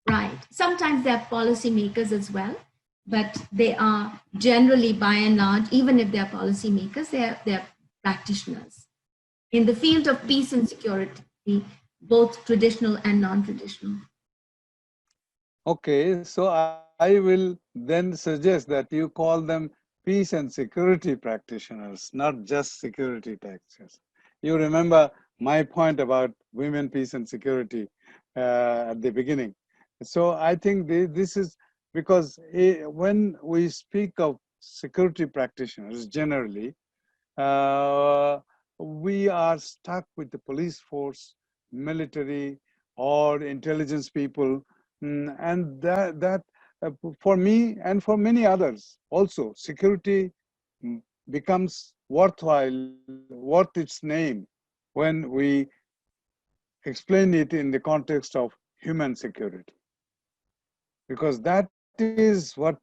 Right. Sometimes they're policymakers as well, but they are generally, by and large, even if they're policymakers, they're practitioners. In the field of peace and security, both traditional and non-traditional. Okay, so I will then suggest that you call them peace and security practitioners, not just security practitioners. You remember my point about women, peace, and security at the beginning. So I think this is because when we speak of security practitioners, generally, we are stuck with the police force, military, or intelligence people. And that for me and for many others also, security becomes worthwhile, worth its name, when we explain it in the context of human security. Because that is what,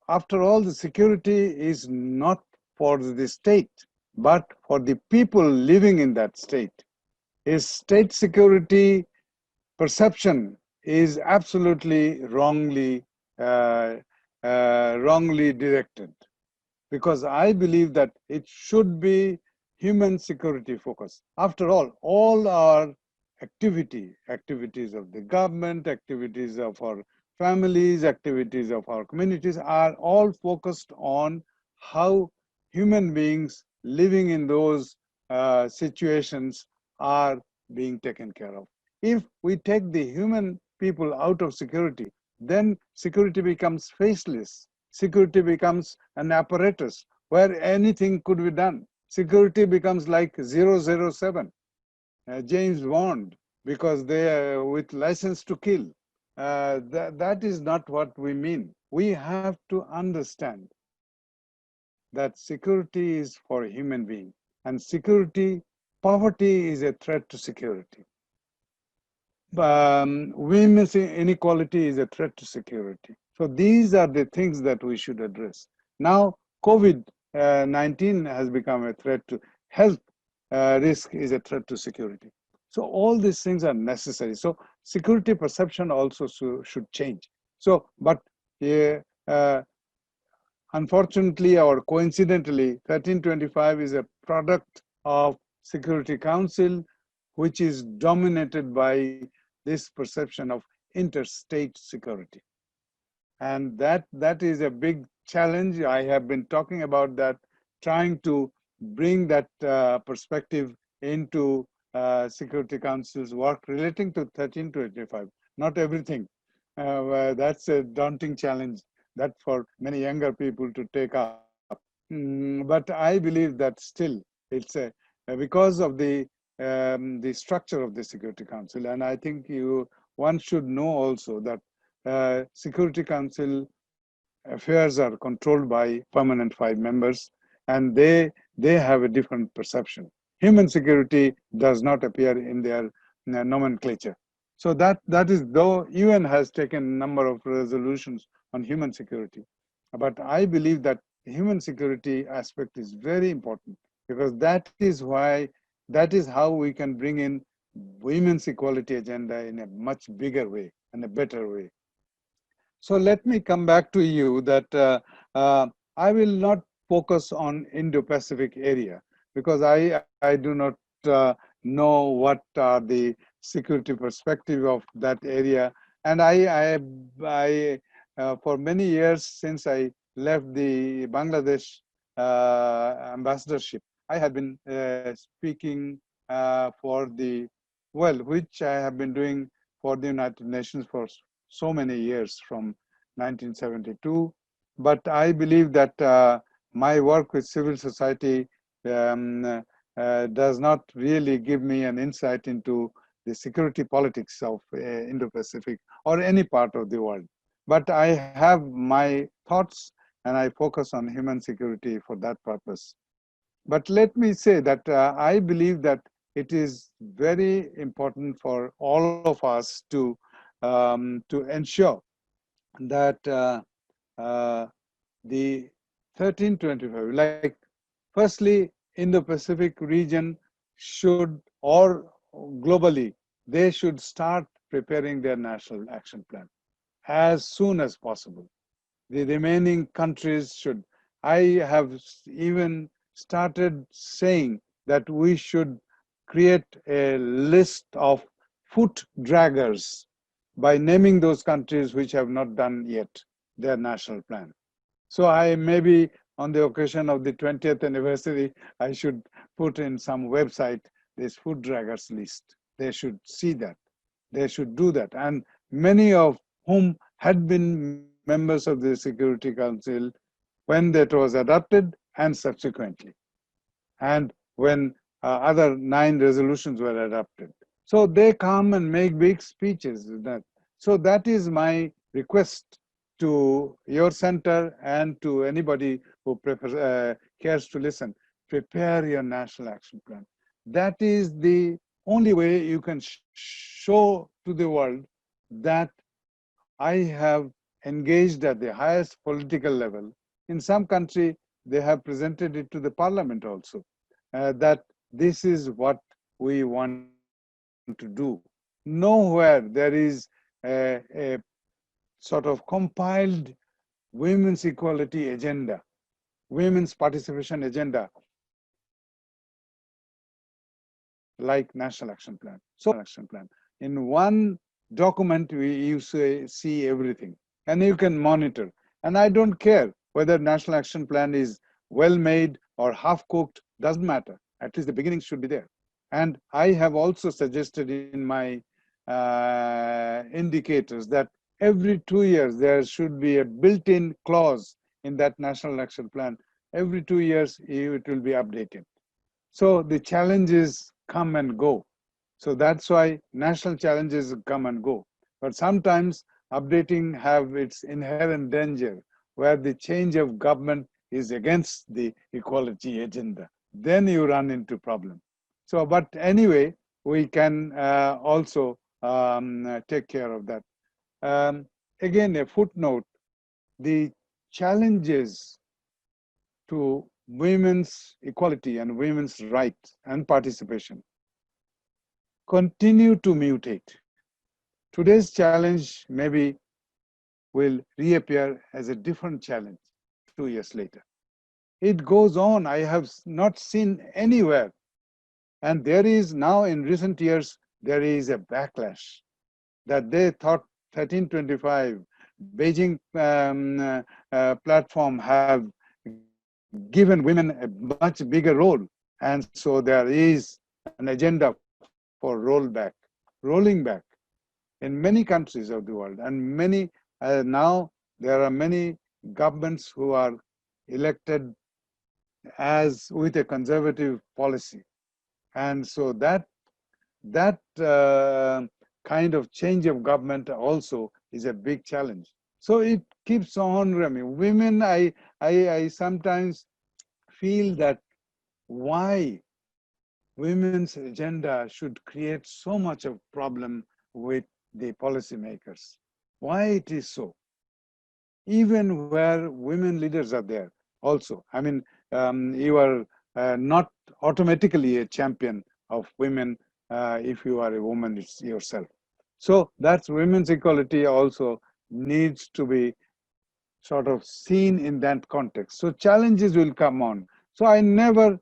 after all, the security is not for the state, but for the people living in that state. Is state security perception is absolutely uh, wrongly directed, because I believe that it should be human security focused. After all our activities of the government, activities of our families, activities of our communities are all focused on how human beings living in those situations are being taken care of. If we take the human people out of security, then security becomes faceless. Security becomes an apparatus where anything could be done. Security becomes like 007, James Bond, because they are with license to kill. That is not what we mean. We have to understand that security is for a human being, and poverty is a threat to security. Women's inequality is a threat to security. So these are the things that we should address. Now, COVID-19 has become a threat to health. Risk is a threat to security. So all these things are necessary. So security perception also should change. So, but uh, unfortunately or coincidentally, 1325 is a product of Security Council, which is dominated by this perception of interstate security. And that is a big challenge. I have been talking about that, trying to bring that perspective into Security Council's work relating to 1325. Not everything. That's a daunting challenge that for many younger people to take up. But I believe that still it's because of the structure of the Security Council, and I think one should know also that Security Council affairs are controlled by permanent 5 members, and they have a different perception. Human security does not appear in their nomenclature. So that is, though UN has taken a number of resolutions on human security, but I believe that the human security aspect is very important, because that is how we can bring in women's equality agenda in a much bigger way and a better way. So let me come back to you that I will not focus on Indo-Pacific area, because I do not uh, know what are the security perspective of that area. And for many years since I left the Bangladesh ambassadorship, I have been speaking for the, well, which I have been doing for the United Nations for so many years from 1972. But I believe that my work with civil society um, does not really give me an insight into the security politics of Indo-Pacific or any part of the world. But I have my thoughts and I focus on human security for that purpose. But let me say that I believe that it is very important for all of us to ensure that uh, the 1325, like, firstly, Indo-Pacific region should, or globally, they should start preparing their national action plan as soon as possible. The remaining countries should. I have even started saying that we should create a list of foot draggers by naming those countries which have not done yet their national plan. So I, maybe on the occasion of the 20th anniversary, I should put in some website this foot draggers list. They should see that. They should do that. And many of whom had been members of the Security Council when that was adopted and subsequently, and when other 9 resolutions were adopted. So they come and make big speeches. So that is my request to your center and to anybody who cares to listen. Prepare your national action plan. That is the only way you can show to the world that I have engaged at the highest political level. In some country, they have presented it to the parliament also, that this is what we want to do. Nowhere there is a sort of compiled women's equality agenda, women's participation agenda like national action plan. So in one document, you see everything, and you can monitor. And I don't care whether national action plan is well made or half cooked, doesn't matter. At least the beginning should be there. And I have also suggested in my indicators that every 2 years there should be a built-in clause in that national action plan. Every 2 years it will be updated. So the challenges come and go. So that's why national challenges come and go. But sometimes updating have its inherent danger, where the change of government is against the equality agenda. Then you run into problem. So, but anyway, we can also take care of that. Again, a footnote, the challenges to women's equality and women's rights and participation continue to mutate. Today's challenge maybe will reappear as a different challenge 2 years later. It goes on. I have not seen anywhere. And there is now, in recent years, there is a backlash that they thought 1325 Beijing platform have given women a much bigger role. And so there is an agenda for rolling back in many countries of the world. And many, now there are many governments who are elected as with a conservative policy. And so that kind of change of government also is a big challenge. So it keeps on running. Women, I sometimes feel that why women's agenda should create so much of problem with the policymakers. Why it is so? Even where women leaders are there, also. I mean, you are not automatically a champion of women if you are a woman yourself. So that's women's equality also needs to be sort of seen in that context. So challenges will come on. So I never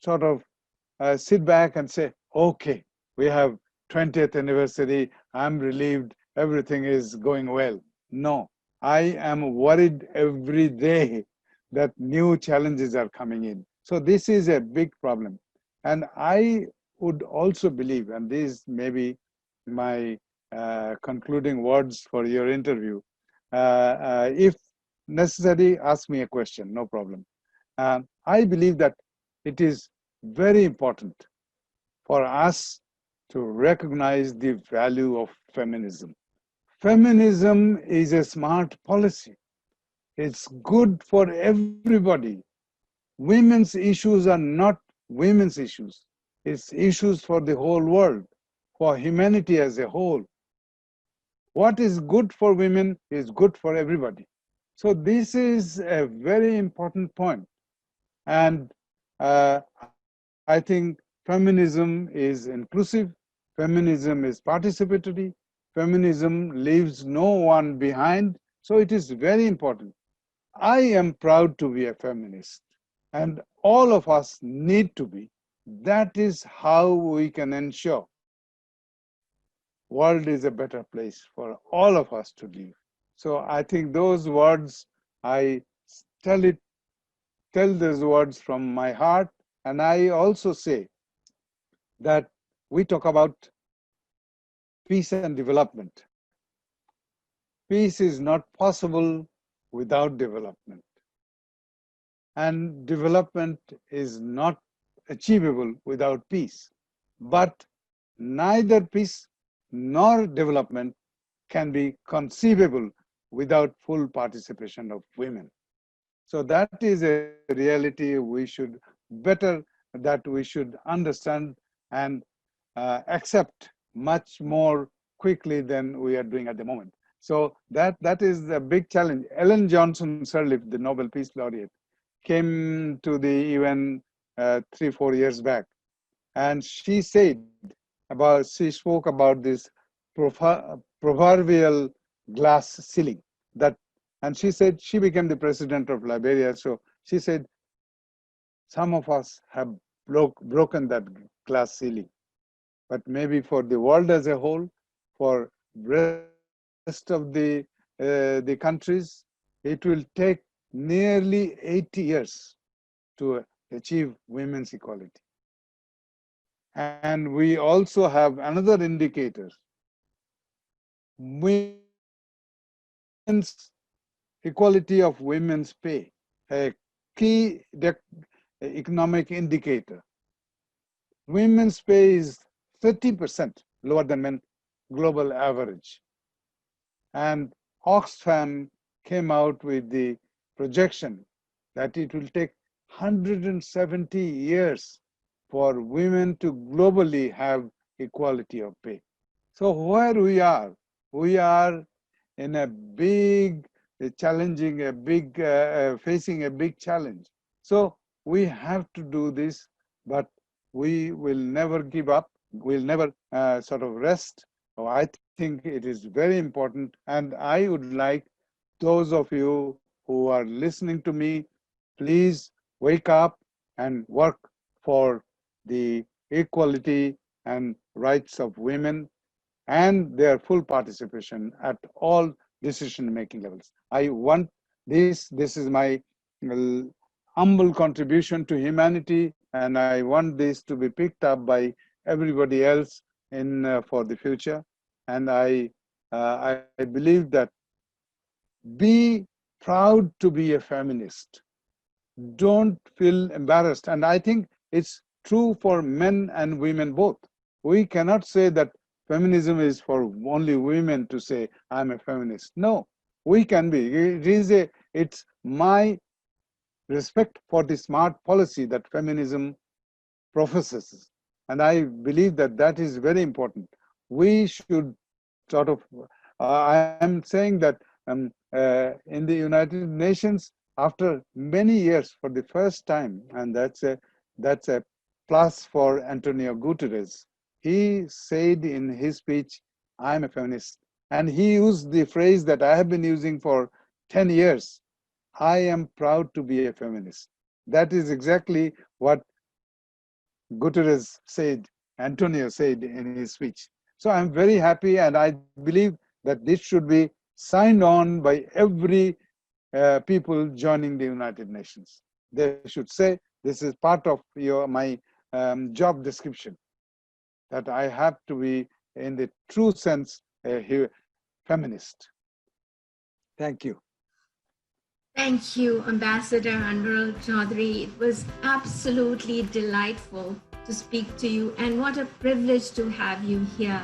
sort of sit back and say, okay, we have 20th anniversary, I'm relieved, everything is going well. No, I am worried every day that new challenges are coming in. So this is a big problem. And I would also believe, and these may be my concluding words for your interview, if necessary, ask me a question, no problem. I believe that it is very important for us to recognize the value of feminism. Feminism is a smart policy. It's good for everybody. Women's issues are not women's issues. It's issues for the whole world, for humanity as a whole. What is good for women is good for everybody. So this is a very important point. And I think feminism is inclusive, feminism is participatory, feminism leaves no one behind. So it is very important. I am proud to be a feminist, and all of us need to be. That is how we can ensure world is a better place for all of us to live. So I think those words, I tell it tell those words from my heart. And I also say that we talk about peace and development. Peace is not possible without development. And development is not achievable without peace. But neither peace nor development can be conceivable without full participation of women. So that is a reality we should better, that we should understand and accept much more quickly than we are doing at the moment. So that is the big challenge. Ellen Johnson Sirleaf, the Nobel Peace Laureate, came to the UN 3-4 years back, and she spoke about this proverbial glass ceiling that, and she said she became the president of Liberia. So she said some of us have broken that glass ceiling, but maybe for the world as a whole, for rest of the countries, it will take nearly 80 years to achieve women's equality. And we also have another indicator, women's equality of women's pay, a key economic indicator. Women's pay is 30% lower than men global average. And Oxfam came out with the projection that it will take 170 years for women to globally have equality of pay. So where we are in a big challenging, a big facing a big challenge. So we have to do this, but we will never give up. We'll never sort of rest. So I think it is very important, and I would like those of you who are listening to me, please wake up and work for the equality and rights of women and their full participation at all decision-making levels. I want this is my humble contribution to humanity, and I want this to be picked up by everybody else in for the future. And I believe that be proud to be a feminist. Don't feel embarrassed. And I think it's true for men and women both. We cannot say that feminism is for only women to say, I'm a feminist. No, we can be. It's my respect for the smart policy that feminism professes. And I believe that that is very important. We should sort of, I am saying that in the United Nations after many years for the first time, and that's a plus for Antonio Guterres. He said in his speech, "I'm a feminist," and he used the phrase that I have been using for 10 years. I am proud to be a feminist. That is exactly what Guterres said, Antonio said in his speech. So I'm very happy, and I believe that this should be signed on by every people joining the United Nations. They should say, this is part of my job description, that I have to be, in the true sense, a feminist. Thank you. Thank you, Ambassador Anwarul Chaudhary. It was absolutely delightful to speak to you, and what a privilege to have you here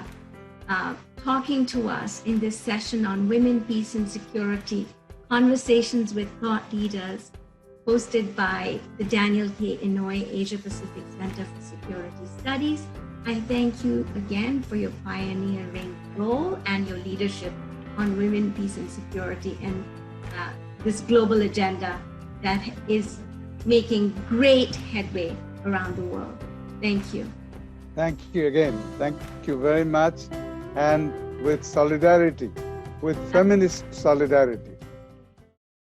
talking to us in this session on women, peace, and security, conversations with thought leaders, hosted by the Daniel K. Inouye Asia Pacific Center for Security Studies. I thank you again for your pioneering role and your leadership on women, peace, and security, and this global agenda that is making great headway around the world. Thank you. Thank you again. Thank you very much. And with solidarity, with feminist solidarity,